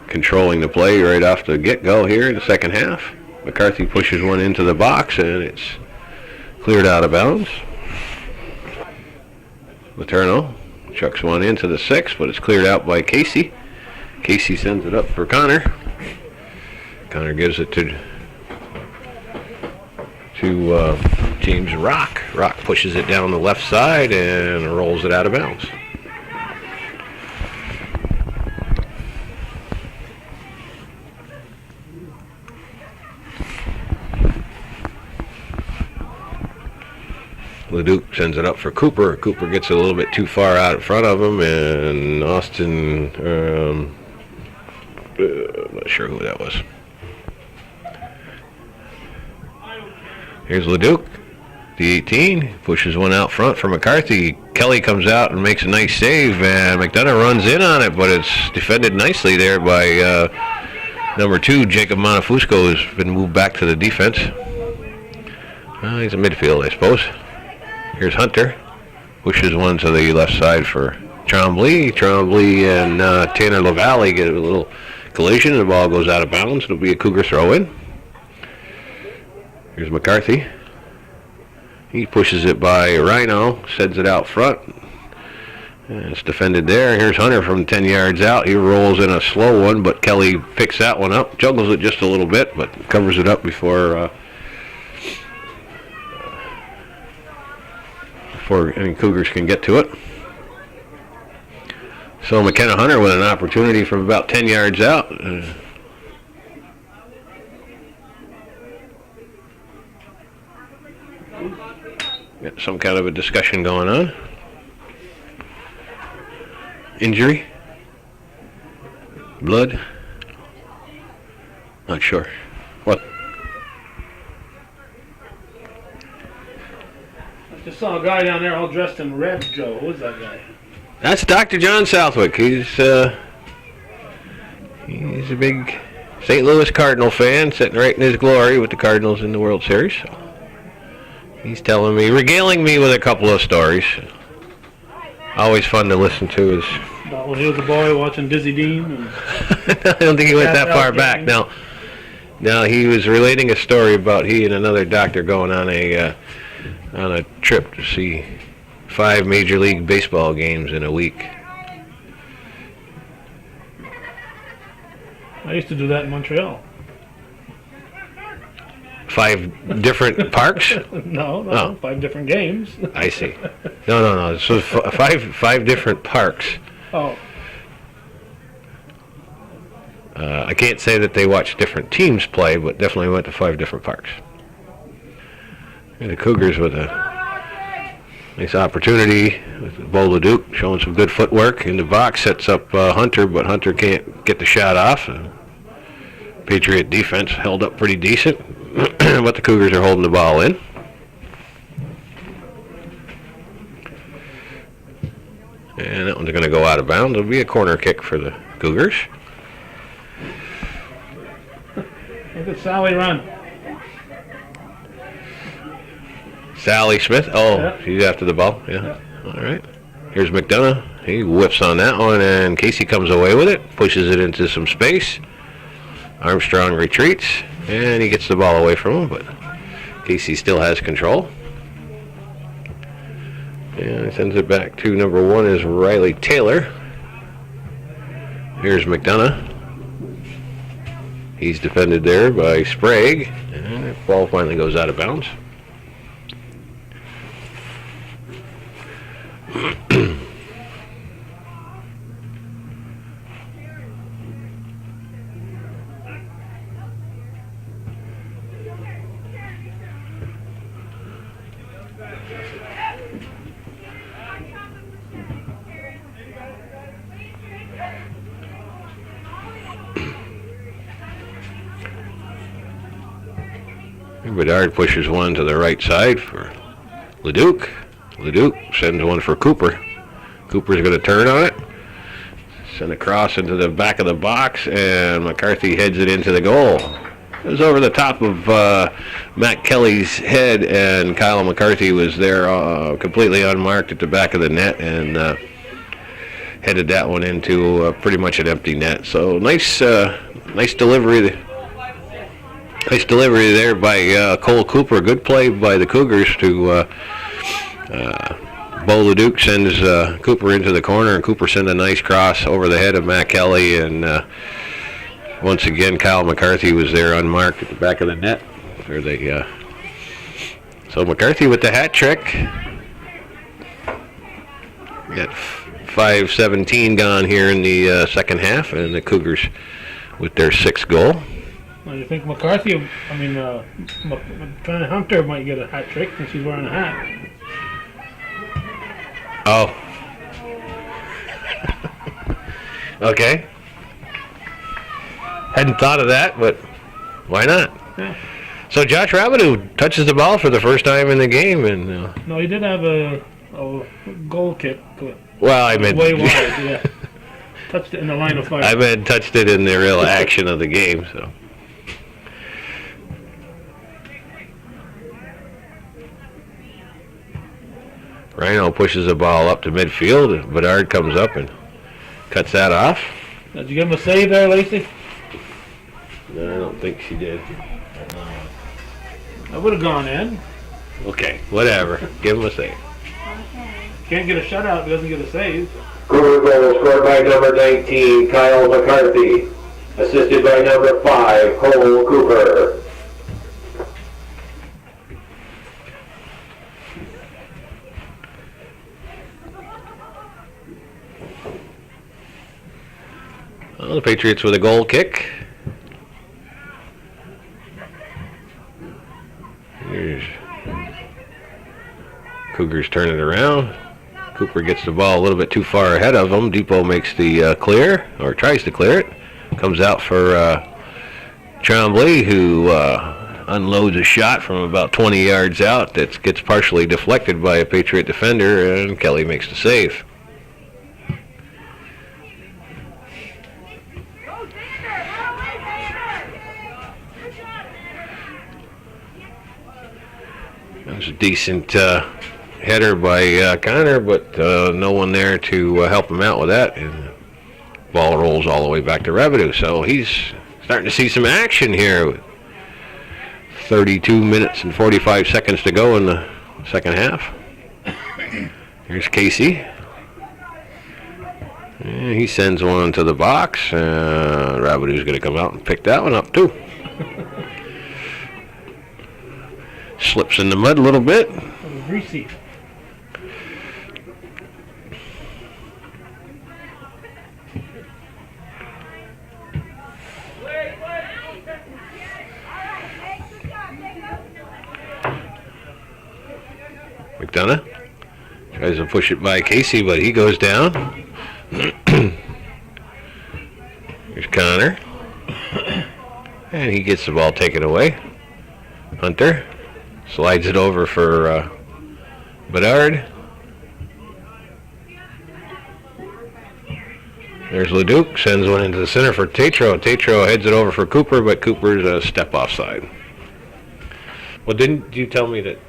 controlling the play right off the get-go here in the second half. McCarthy pushes one into the box, and it's cleared out of bounds. Letourneau chucks one into the 6, but it's cleared out by Casey. Casey sends it up for Connor. Connor gives it to James Rock. Rock pushes it down the left side and rolls it out of bounds. Leduc sends it up for Cooper. Cooper gets a little bit too far out in front of him, and Austin, I'm not sure who that was. Here's Leduc, the 18, pushes one out front for McCarthy. Kelly comes out and makes a nice save, and McDonough runs in on it, but it's defended nicely there by number 2, Jacob Montefusco, who's been moved back to the defense. He's a midfield, I suppose. Here's Hunter, pushes one to the left side for Trombley. Trombley and Tanner LaValle get a little collision, and the ball goes out of bounds. It'll be a Cougar throw-in. Here's McCarthy. He pushes it by Rhino, sends it out front. And it's defended there. Here's Hunter from 10 yards out. He rolls in a slow one, but Kelly picks that one up, juggles it just a little bit, but covers it up before any Cougars can get to it. So McKenna Hunter with an opportunity from about 10 yards out. Got some kind of a discussion going on. Injury? Blood? Not sure. What? I just saw a guy down there all dressed in red, Joe. Who's that guy? That's Dr. John Southwick. He's a big St. Louis Cardinal fan, sitting right in his glory with the Cardinals in the World Series. So he's telling me, regaling me with a couple of stories. Always fun to listen to. About when he was a boy watching Dizzy Dean. And I don't think he went that far back. Now, he was relating a story about he and another doctor going on a trip to see 5 Major League Baseball games in a week. I used to do that in Montreal. 5 different parks? No, Oh. 5 different games. I see. No. This was 5 different parks. Oh. I can't say that they watched different teams play, but definitely went to 5 different parks. And the Cougars with a nice opportunity with Bo LeDuc showing some good footwork in the box, sets up Hunter, but Hunter can't get the shot off. Patriot defense held up pretty decent, but the Cougars are holding the ball in. And that one's going to go out of bounds. It'll be a corner kick for the Cougars. Look at Sally run. Sally Smith. Oh, Yeah. she's after the ball. Yeah. All right. Here's McDonough. He whips on that one, and Casey comes away with it, pushes it into some space. Armstrong retreats, and he gets the ball away from him, but Casey still has control. And sends it back to number 1 is Riley Taylor. Here's McDonough. He's defended there by Sprague, and the ball finally goes out of bounds. Bedard pushes one to the right side for LeDuc. LeDuc sends one for Cooper. Cooper's going to turn on it. Send a cross into the back of the box, and McCarthy heads it into the goal. It was over the top of Matt Kelly's head, and Kyle McCarthy was there completely unmarked at the back of the net, and headed that one into pretty much an empty net. So nice delivery. Nice delivery there by Cole Cooper. Good play by the Cougars to Bo LeDuc sends Cooper into the corner, and Cooper sent a nice cross over the head of Matt Kelly, and once again Kyle McCarthy was there unmarked at the back of the net. So McCarthy with the hat trick. Got 5:17 gone here in the second half, and the Cougars with their 6th goal. Well, you think McCarthy, Hunter might get a hat trick since he's wearing a hat. Oh. Okay. Hadn't thought of that, but why not? Yeah. So Josh Rabideau touches the ball for the first time in the game, and No, he did have a goal kick. well, I meant Way wide, yeah. Touched it in the line of fire. I meant touched it in the real action of the game. So. Rhino pushes the ball up to midfield. Bedard comes up and cuts that off. Did you give him a save there, Lacey? No, I don't think she did. I would have gone in. Okay, whatever. Give him a save. Okay. Can't get a shutout if he doesn't get a save. Cougar goal scored by number 19, Kyle McCarthy. Assisted by number 5, Cole Cooper. Well, the Patriots with a goal kick. Here's Cougars turn it around. Cooper gets the ball a little bit too far ahead of him. Depot makes the clear, or tries to clear it. Comes out for Tremblay, who unloads a shot from about 20 yards out that gets partially deflected by a Patriot defender, and Kelly makes the save. That was a decent header by Connor, but no one there to help him out with that. And the ball rolls all the way back to Rabideau. So he's starting to see some action here. With 32 minutes and 45 seconds to go in the second half. Here's Casey. And he sends one to the box. Rabideau's going to come out and pick that one up too. Slips in the mud a little bit. Greasy. McDonough tries to push it by Casey, but he goes down. Here's Connor. And he gets the ball taken away. Hunter slides it over for Bedard. There's Leduc, sends one into the center for Tatro. Tatro heads it over for Cooper, but Cooper's a step offside. Well, didn't you tell me that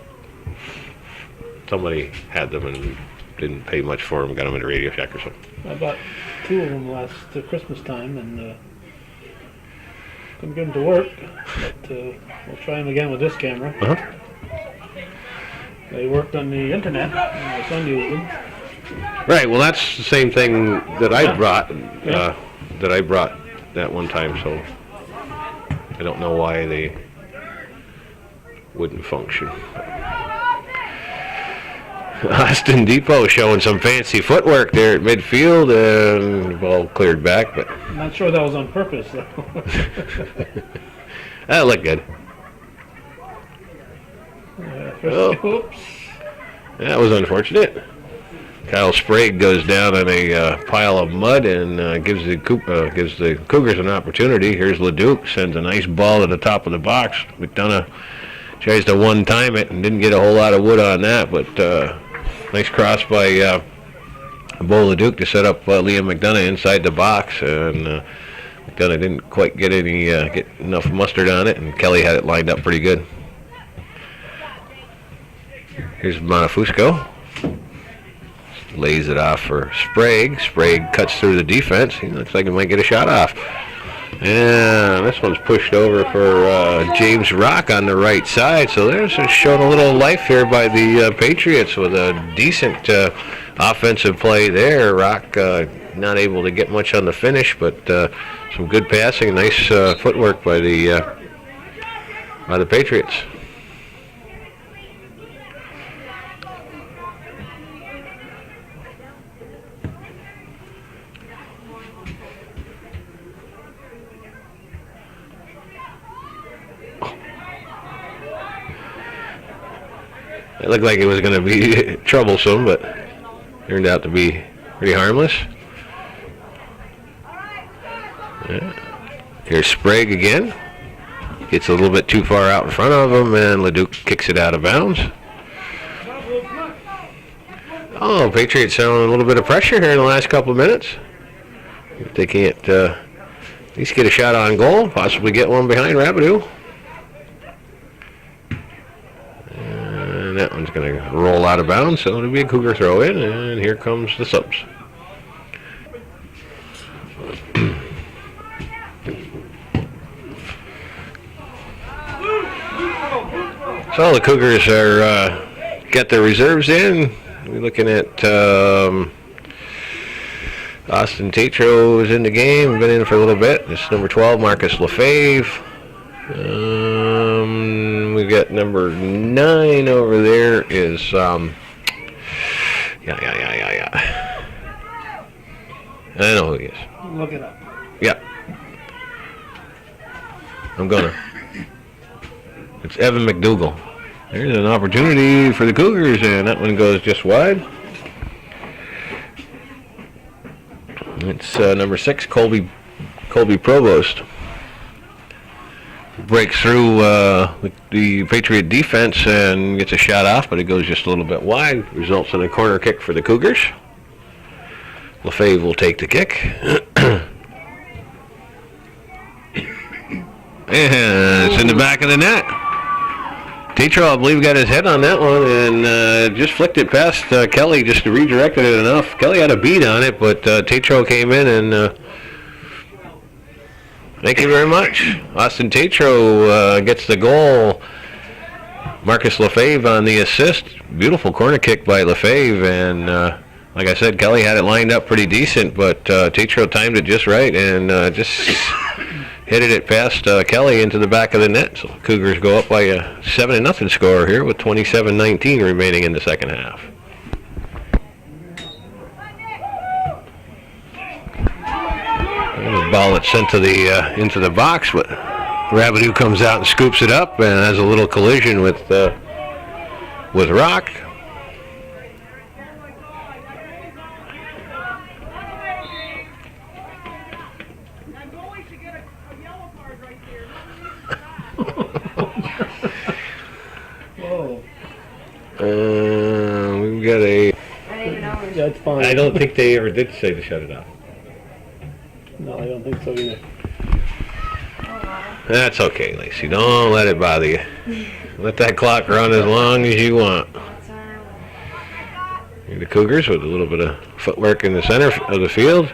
somebody had them and didn't pay much for them, got them in a Radio Shack or something? I bought 2 of them last Christmas time and couldn't get them to work. But we'll try them again with this camera. They worked on the internet. And my son used them. Right. Well, that's the same thing that I brought. That I brought that one time. So I don't know why they wouldn't function. Austin Depot showing some fancy footwork there at midfield, and the ball cleared back, but I'm not sure that was on purpose, though. that looked good. Oops. That was unfortunate. Kyle Sprague goes down on a pile of mud and gives the Cougars an opportunity. Here's Leduc, sends a nice ball to the top of the box. McDonough tries to one-time it and didn't get a whole lot of wood on that, but nice cross by Bo Leduc to set up Liam McDonough inside the box, and McDonough didn't quite get enough mustard on it, and Kelly had it lined up pretty good. Here's Monofusco. Lays it off for Sprague. Sprague cuts through the defense. He looks like he might get a shot off. And this one's pushed over for James Rock on the right side. So there's showing a little life here by the Patriots with a decent offensive play there. Rock not able to get much on the finish, but some good passing. Nice footwork by the Patriots. It looked like it was going to be troublesome, but turned out to be pretty harmless. Yeah. Here's Sprague again. Gets a little bit too far out in front of him, and Leduc kicks it out of bounds. Oh, Patriots showing a little bit of pressure here in the last couple of minutes. If they can't at least get a shot on goal, possibly get one behind Rabideau. That one's going to roll out of bounds, so it'll be a Cougar throw in, and here comes the subs. So the Cougars are got their reserves in. We're looking at Austin Tatro is in the game, been in for a little bit. This is number 12, Marcus Lefebvre. We've got number 9 over there is I know who he is. Look it up. Yeah. It's Evan McDougall. There's an opportunity for the Cougars, and that one goes just wide. It's number 6, Colby Provost. Breaks through the Patriot defense and gets a shot off, but it goes just a little bit wide. Results in a corner kick for the Cougars. Lefebvre will take the kick. And it's in the back of the net. Tatro, I believe, got his head on that one and just flicked it past Kelly, just redirected it enough. Kelly had a beat on it, but Tatro came in and thank you very much. Austin Tatro gets the goal. Marcus Lefebvre on the assist. Beautiful corner kick by Lefebvre, and like I said, Kelly had it lined up pretty decent, but Tatro timed it just right and just hit it past Kelly into the back of the net. So Cougars go up by a 7-0 score here with 27-19 remaining in the second half. The ball that's sent to the into the box, but Rabideau comes out and scoops it up and has a little collision with Rock. fine. I don't think they ever did say to shut it off. No, I don't think so either. Oh, wow. That's okay, Lacey. Don't let it bother you. Let that clock run as long as you want. That's our The Cougars with a little bit of footwork in the center of the field.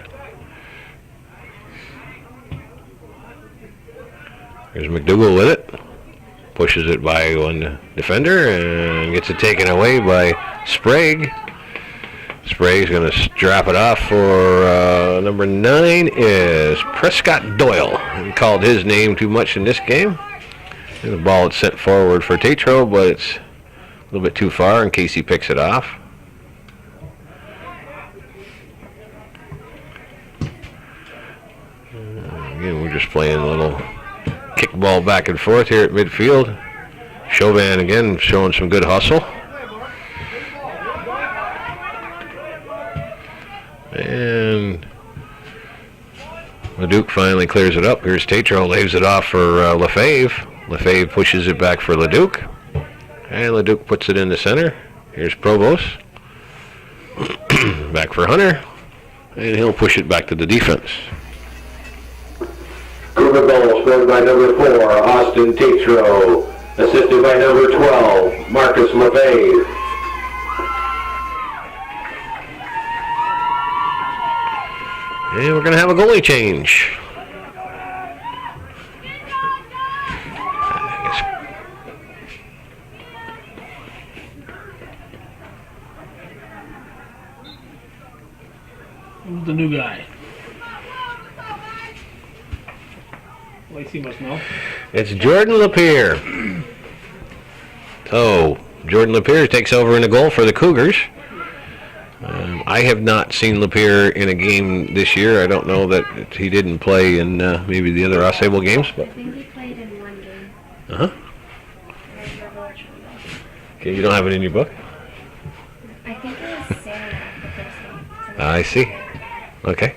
There's McDougal with it. Pushes it by one defender and gets it taken away by Sprague. Sprague's going to drop it off for number 9 is Prescott Doyle. He called his name too much in this game. And the ball is sent forward for Tatro, but it's a little bit too far in case he picks it off. Again, we're just playing a little kickball back and forth here at midfield. Chauvin again showing some good hustle. And Leduc finally clears it up. Here's Tatro, lays it off for Lefebvre. Lefebvre pushes it back for Leduc. And Leduc puts it in the center. Here's Provost. Back for Hunter. And he'll push it back to the defense. Cougar goal scored by number 4, Austin Tatro. Assisted by number 12, Marcus Lefebvre. And we're going to have a goalie change. Who's the new guy? Lacey must know. It's Jordan Lapierre. So, Jordan Lapierre takes over in the goal for the Cougars. I have not seen Lapierre in a game this year. I don't know that he didn't play in maybe the other AuSable games. I think he played in one game. Uh-huh. I remember which one it was. Okay, you don't have it in your book? I think it was Sarah, the first name. I see. Okay.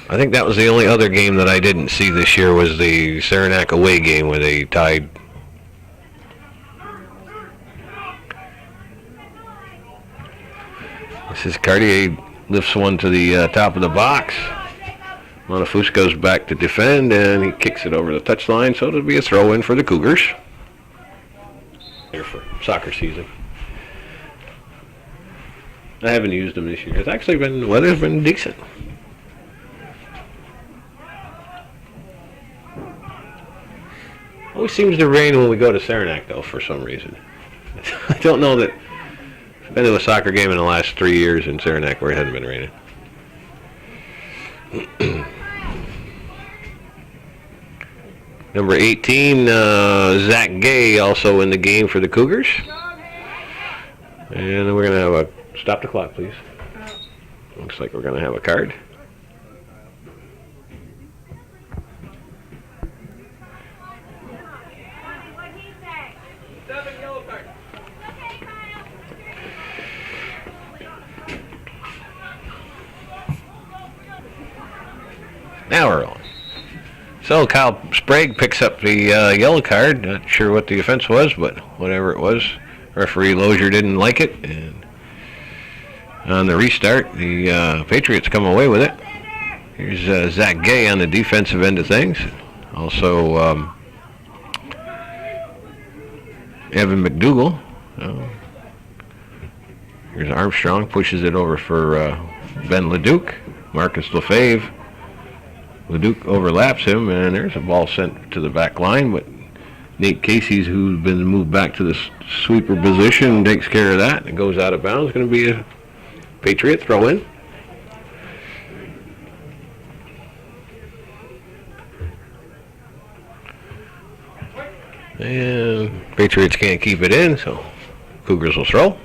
I think that was the only other game that I didn't see this year was the Saranac away game where they tied. This is Cartier lifts one to the top of the box. Monafus goes back to defend and he kicks it over the touchline, so it'll be a throw in for the Cougars. Here for soccer season. I haven't used them this year. It's actually been, the weather's been decent. Always seems to rain when we go to Saranac, though, for some reason. I don't know that I've been to a soccer game in the last 3 years in Saranac where it hasn't been raining. Number 18, Zach Gay, also in the game for the Cougars. And then we're going to have a, stop the clock, please. Looks like we're going to have a card. Now we're on. So Kyle Sprague picks up the yellow card. Not sure what the offense was, but whatever it was, referee Lozier didn't like it. And on the restart, the Patriots come away with it. Here's Zach Gay on the defensive end of things. Also, Evan McDougal. Here's Armstrong, pushes it over for Ben Leduc. Marcus Lefebvre. Leduc overlaps him, and there's a ball sent to the back line, but Nate Casey's, who's been moved back to the sweeper position, takes care of that. It goes out of bounds. It's going to be a Patriot throw-in. And Patriots can't keep it in, so Cougars will throw.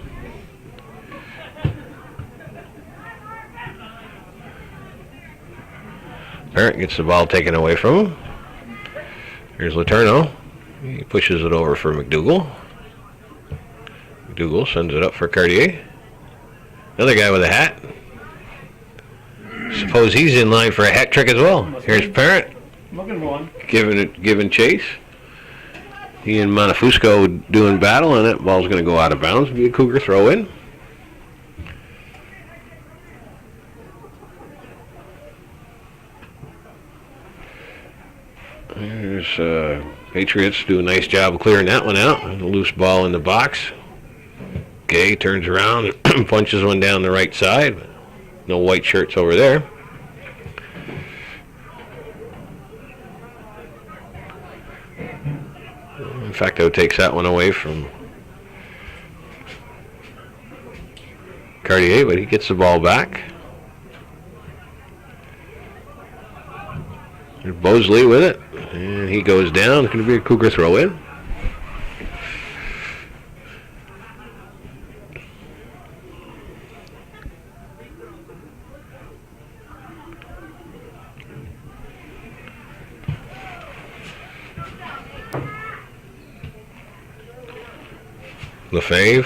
Parent gets the ball taken away from him. Here's Letourneau. He pushes it over for McDougal. McDougal sends it up for Cartier. Another guy with a hat. Suppose he's in line for a hat trick as well. Here's Parent Looking for one. giving chase. He and Monofusco doing battle, and that ball's going to go out of bounds. Be a Cougar throw in. There's Patriots do a nice job of clearing that one out. A loose ball in the box. Gay turns around and punches one down the right side. No white shirts over there. In fact, takes that one away from Cartier, but he gets the ball back. There's Bosley with it, and he goes down. It's going to be a Cougar throw in. LaFave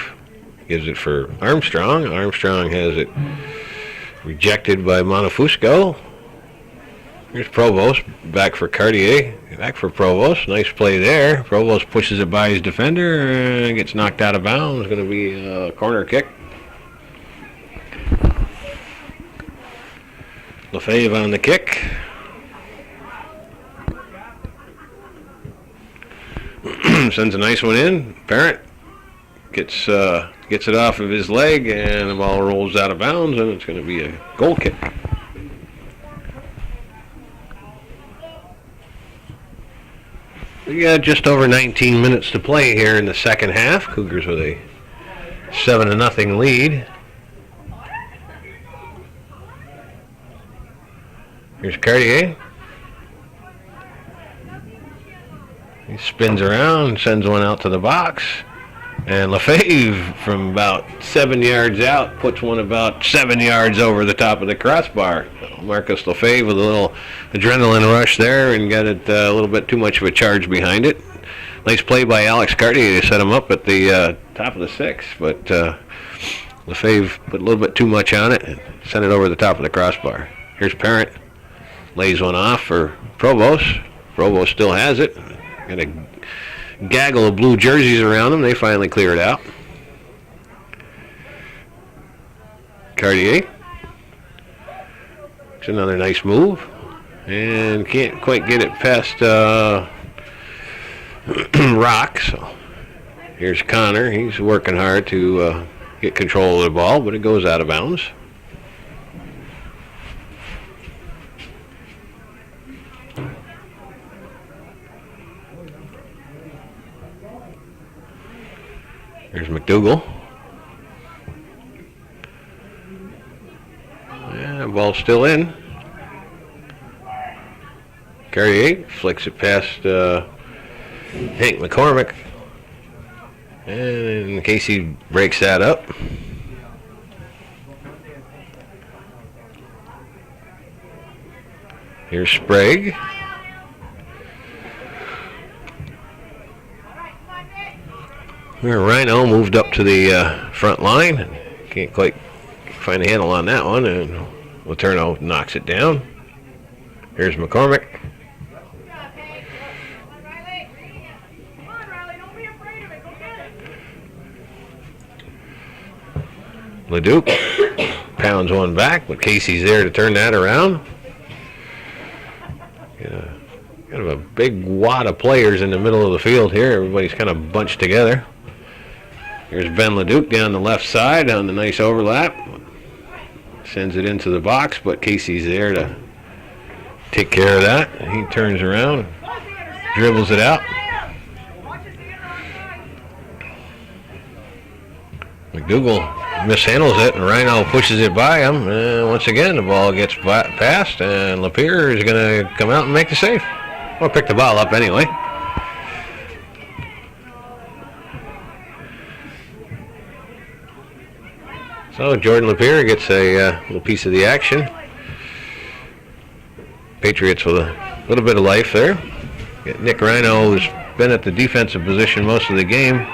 gives it for Armstrong. Armstrong has it rejected by Monofusco. Here's Provost, back for Cartier, back for Provost. Nice play there. Provost pushes it by his defender and gets knocked out of bounds. It's going to be a corner kick. LaFave on the kick. Sends a nice one in. Parent gets it off of his leg, and the ball rolls out of bounds, and it's going to be a goal kick. We got just over 19 minutes to play here in the second half. Cougars with a 7-0 lead. Here's Cartier. He spins around, sends one out to the box. And LaFave from about 7 yards out puts one about 7 yards over the top of the crossbar. Marcus LaFave with a little adrenaline rush there and got it a little bit too much of a charge behind it. Nice play by Alex Cartier to set him up at the top of the six, but LaFave put a little bit too much on it and sent it over the top of the crossbar. Here's Parent. Lays one off for Provost. Provost still has it. Got a gaggle of blue jerseys around them. They finally clear it out. Cartier. It's another nice move. And can't quite get it past Rock. So here's Connor. He's working hard to get control of the ball, but it goes out of bounds. There's McDougal. Yeah, ball's still in. Carrier flicks it past Hank McCormick. And Casey breaks that up. Here's Sprague. Rhino moved up to the front line. Can't quite find a handle on that one, and Letourneau knocks it down. Here's McCormick. Leduc pounds one back, but Casey's there to turn that around. Yeah, kind of a big wad of players in the middle of the field here. Everybody's kind of bunched together. Here's Ben Leduc down the left side on the nice overlap. Sends it into the box, but Casey's there to take care of that. He turns around, dribbles it out. McDougal mishandles it, and Rhino pushes it by him. And once again, the ball gets passed, and Lapierre is going to come out and make the save. Or pick the ball up anyway. So Jordan Lapierre gets a little piece of the action. Patriots with a little bit of life there. Nick Rhino has been at the defensive position most of the game.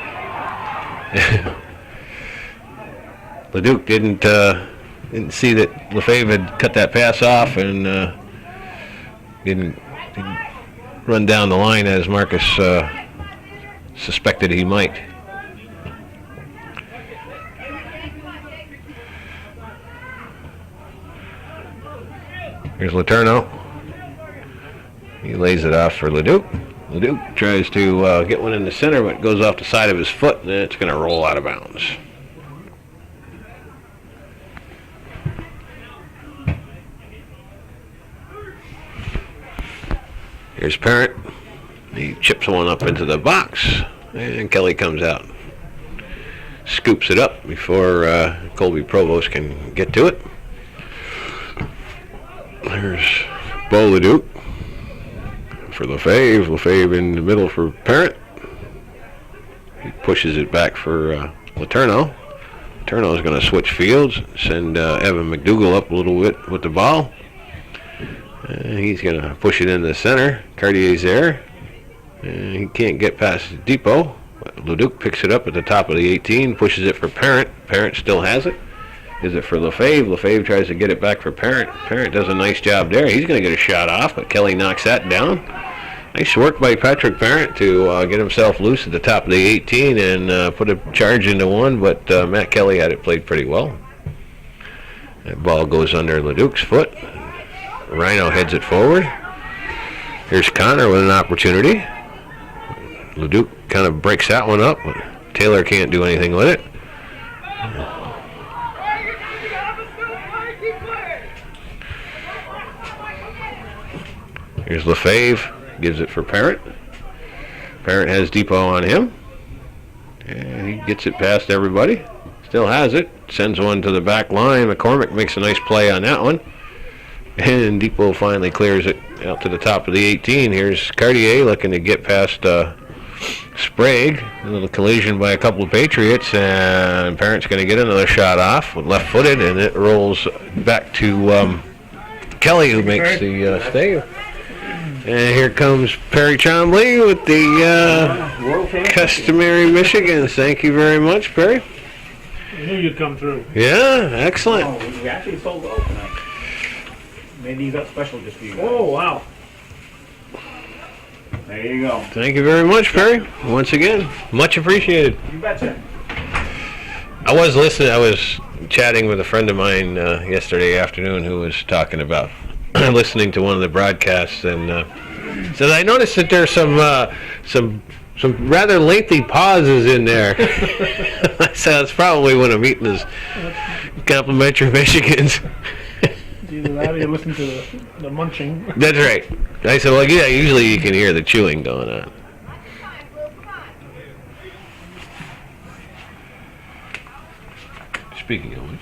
Leduc didn't see that LaFave had cut that pass off and didn't run down the line as Marcus suspected he might. Here's Letourneau. He lays it off for Leduc. Leduc tries to get one in the center, but it goes off the side of his foot, and it's going to roll out of bounds. Here's Parent. He chips one up into the box, and Kelly comes out. Scoops it up before Colby Provost can get to it. There's Bo Leduc for Lefebvre. Lefebvre in the middle for Parent. He pushes it back for Letourneau. Letourneau's going to switch fields, send Evan McDougall up a little bit with the ball. He's going to push it into the center. Cartier's there. He can't get past Depot. Leduc picks it up at the top of the 18, pushes it for Parent. Parent still has it. Is it for Lefebvre? Lefebvre tries to get it back for Parent. Parent does a nice job there. He's going to get a shot off, but Kelly knocks that down. Nice work by Patrick Parent to get himself loose at the top of the 18 and put a charge into one, but Matt Kelly had it played pretty well. That ball goes under Leduc's foot. Rhino heads it forward. Here's Connor with an opportunity. Leduc kind of breaks that one up, but Taylor can't do anything with it. Here's Lefebvre, gives it for Parent. Parent has Depot on him. And he gets it past everybody. Still has it. Sends one to the back line. McCormick makes a nice play on that one. And Depot finally clears it out to the top of the 18. Here's Cartier looking to get past Sprague. A little collision by a couple of Patriots. And Parent's going to get another shot off with left-footed. And it rolls back to Kelly, who makes the save. And here comes Perry Chombley with the customary Michigans. Thank you very much, Perry. I knew you'd come through. Yeah, excellent. Oh, we actually sold out tonight. Made these up special just for you guys. Oh, wow. There you go. Thank you very much, Perry. Once again, much appreciated. You betcha. I was listening. I was chatting with a friend of mine yesterday afternoon who was talking about listening to one of the broadcasts, and said I noticed that there's some rather lengthy pauses in there. I said it's probably when I'm eating this complimentary Michigans. Either that or you listen to the munching. That's right. I said, well, yeah, usually you can hear the chewing going on. Speaking of which.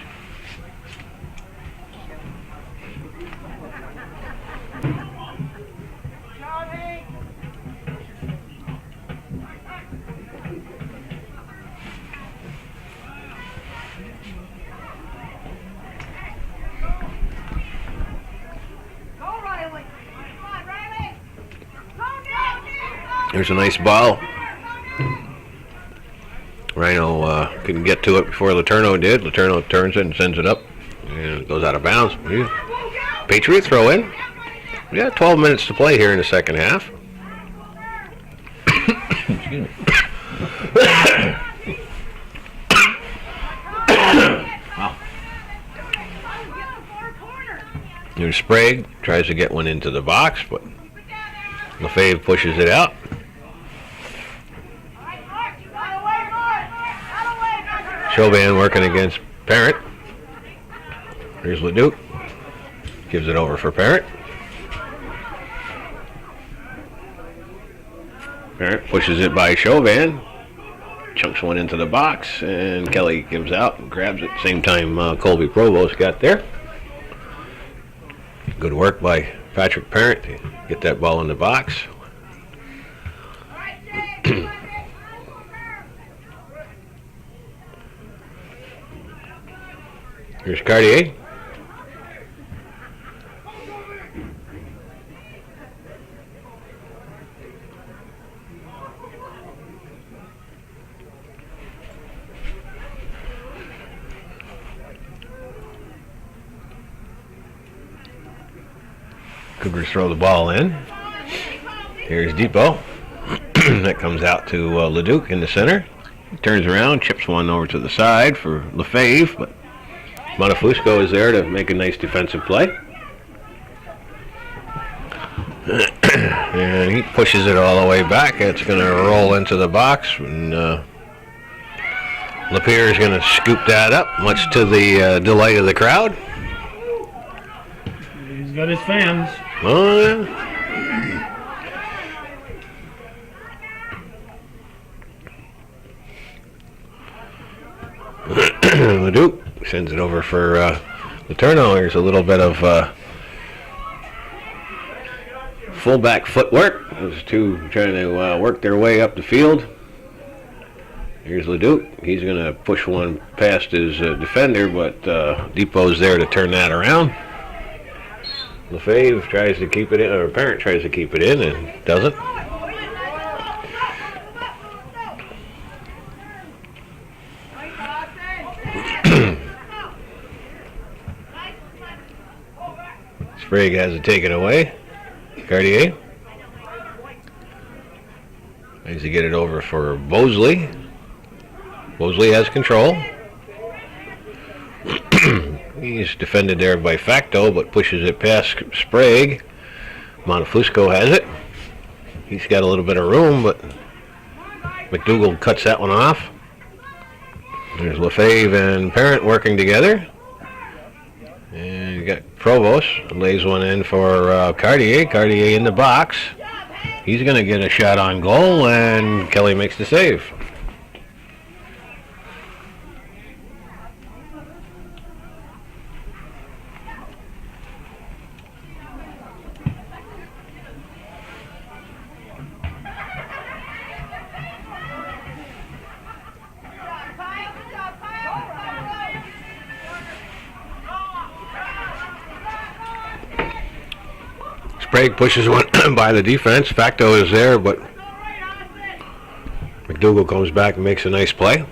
There's a nice ball. Rhino couldn't get to it before Letourneau did. Letourneau turns it and sends it up. And it goes out of bounds. Patriot throw in. Yeah, 12 minutes to play here in the second half. Excuse me. Wow. Here's Sprague. Tries to get one into the box, but Lefebvre pushes it out. Chauvin working against Parent. Here's Leduc. Gives it over for Parent. Parent pushes it by Chauvin. Chunks one into the box, and Kelly gives out and grabs it. Same time Colby Provost got there. Good work by Patrick Parent to get that ball in the box. Here's Cartier. Cougars throw the ball in. Here's Depot. That comes out to Leduc in the center. He turns around, chips one over to the side for Lefebvre, but Montefusco is there to make a nice defensive play. And he pushes it all the way back. It's going to roll into the box, and Lapierre is going to scoop that up, much to the delight of the crowd. He's got his fans. Oh, yeah. Leduc sends it over for Letourneau. There's a little bit of fullback footwork. Those two trying to work their way up the field. Here's Leduc. He's going to push one past his defender, but Depot's there to turn that around. Lefebvre tries to keep it in, or Parent tries to keep it in and doesn't. Sprague has it taken away. Cartier tries to get it over for Bosley. Bosley has control. He's defended there by Facto, but pushes it past Sprague. Montefusco has it. He's got a little bit of room, but McDougall cuts that one off. There's Lefebvre and Parent working together. And you got Provost lays one in for Cartier. Cartier in the box. He's going to get a shot on goal, and Kelly makes the save. Sprague pushes one by the defense. Facto is there, but McDougall comes back and makes a nice play.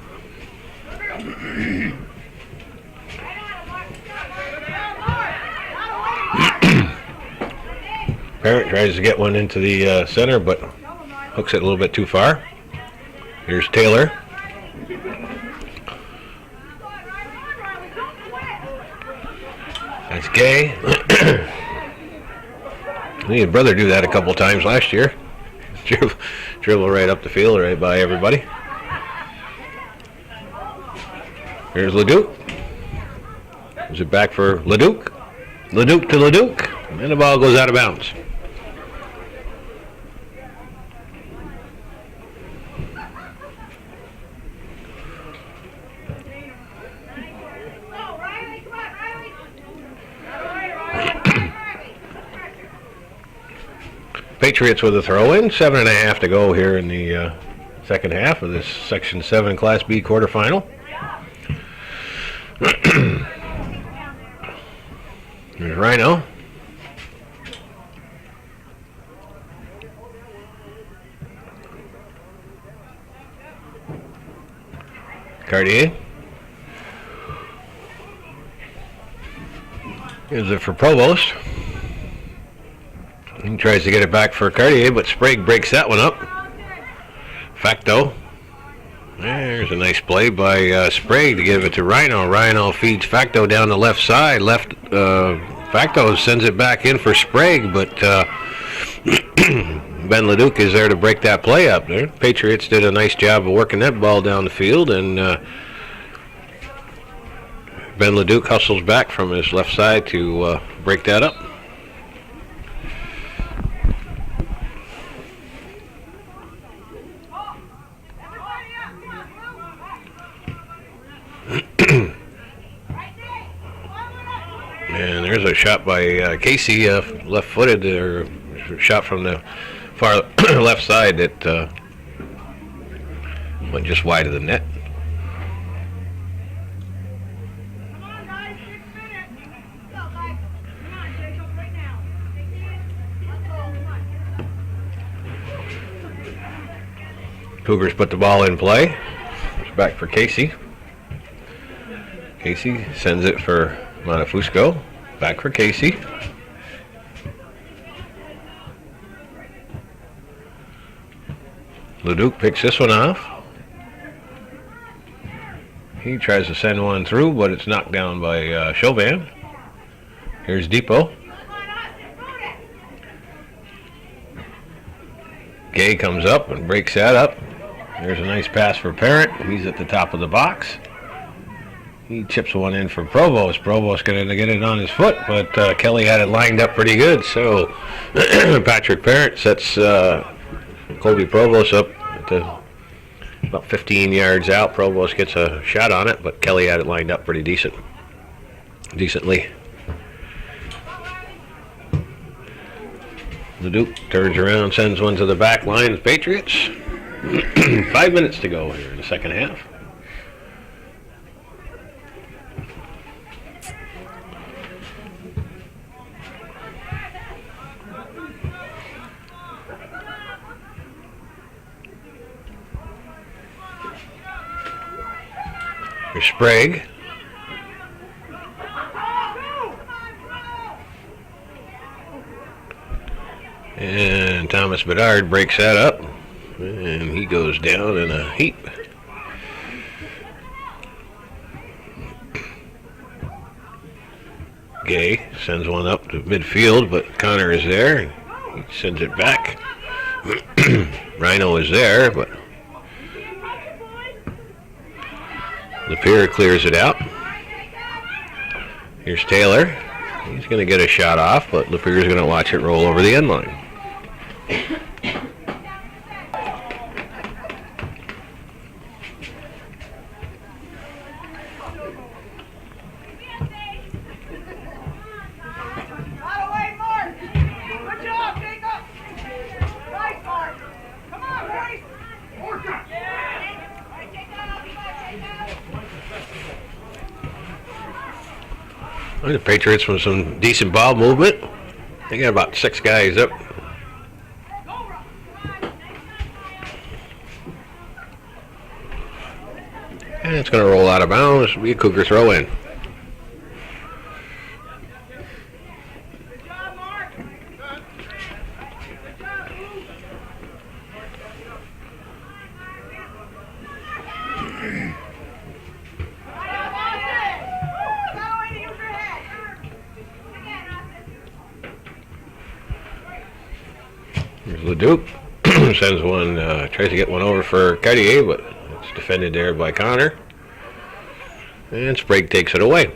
Parent tries to get one into the center, but hooks it a little bit too far. Here's Taylor. That's Gay. He had brother do that a couple times last year. Dribble right up the field, right by everybody. Here's Leduc. Is it back for Leduc? Leduc to Leduc. And the ball goes out of bounds. Patriots with a throw-in. 7.5 to go here in the second half of this Section 7 Class B quarterfinal. There's Rhino. Cartier. Here's it for Provost. He tries to get it back for Cartier, but Sprague breaks that one up. Facto. There's a nice play by Sprague to give it to Rhino. Rhino feeds Facto down the left side. Facto sends it back in for Sprague, but Ben Leduc is there to break that play up there. Patriots did a nice job of working that ball down the field, and Ben Leduc hustles back from his left side to break that up. And there's a shot by Casey, left-footed, or shot from the far left side that went just wide of the net. Cougars put the ball in play. It's back for Casey. Casey sends it for Montefusco. Back for Casey. Leduc picks this one off. He tries to send one through, but it's knocked down by Chauvin. Here's Depot. Gay comes up and breaks that up. There's a nice pass for Parent. He's at the top of the box. He chips one in for Provost. Provost going to get it on his foot, but Kelly had it lined up pretty good. So Patrick Parent sets Colby Provost up at about 15 yards out. Provost gets a shot on it, but Kelly had it lined up pretty decently. Leduc turns around, sends one to the back line of Patriots. 5 minutes to go here in the second half. Here's Sprague. And Thomas Bedard breaks that up, and he goes down in a heap. Gay sends one up to midfield, but Connor is there. He sends it back. Rhino is there, but Lapeer clears it out. Here's Taylor. He's going to get a shot off, but Lapeer's going to watch it roll over the end line. The Patriots with some decent ball movement. They got about 6 guys up. And it's going to roll out of bounds. It'll be a Cougar throw in. Here's Leduc. Sends one, tries to get one over for Cartier, but it's defended there by Connor. And Sprague takes it away.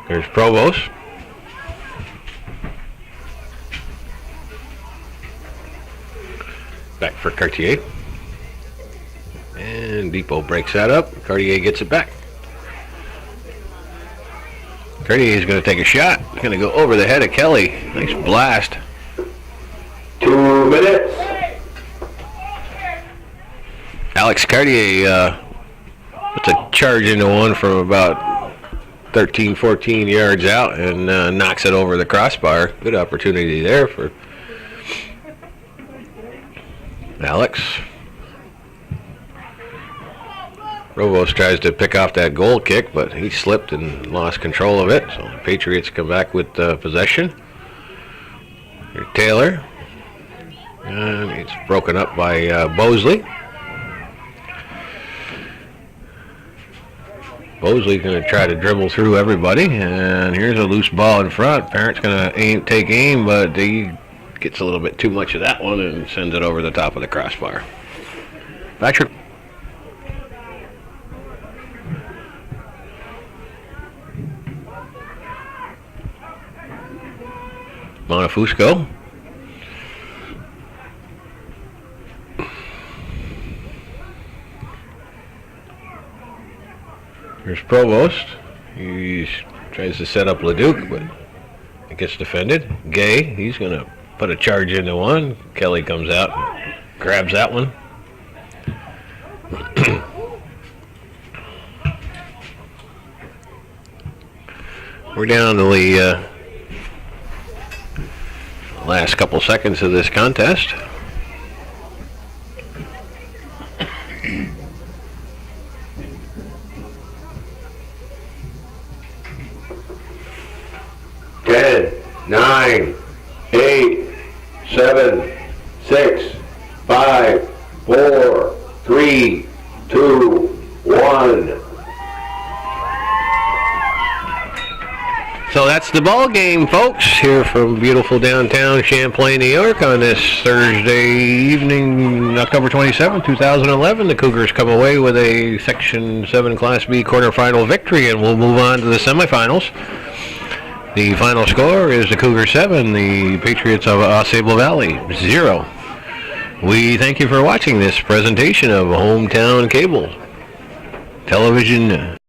There's Provost. Back for Cartier. And Depot breaks that up. Cartier gets it back. Cartier is going to take a shot. He's going to go over the head of Kelly. Nice blast. 2 minutes. Alex Cartier puts a charge into one from about 13, 14 yards out and knocks it over the crossbar. Good opportunity there for Alex. Provost tries to pick off that goal kick, but he slipped and lost control of it. So the Patriots come back with possession. Here's Taylor. And it's broken up by Bosley. Bosley's going to try to dribble through everybody. And here's a loose ball in front. Parent's going to take aim, but he gets a little bit too much of that one and sends it over the top of the crossbar. Patrick. Monofusco. Here's Provost. He tries to set up Leduc, but it gets defended. Gay, he's going to put a charge into one. Kelly comes out and grabs that one. We're down to the last couple seconds of this contest. Ten, 9, 8, 7, 6, 5, 4, 3, 2, 1. So that's the ball game, folks, here from beautiful downtown Champlain, New York on this Thursday evening, October 27, 2011. The Cougars come away with a Section 7 Class B quarterfinal victory, and we'll move on to the semifinals. The final score is the Cougar 7, the Patriots of AuSable Valley 0. We thank you for watching this presentation of Hometown Cable Television.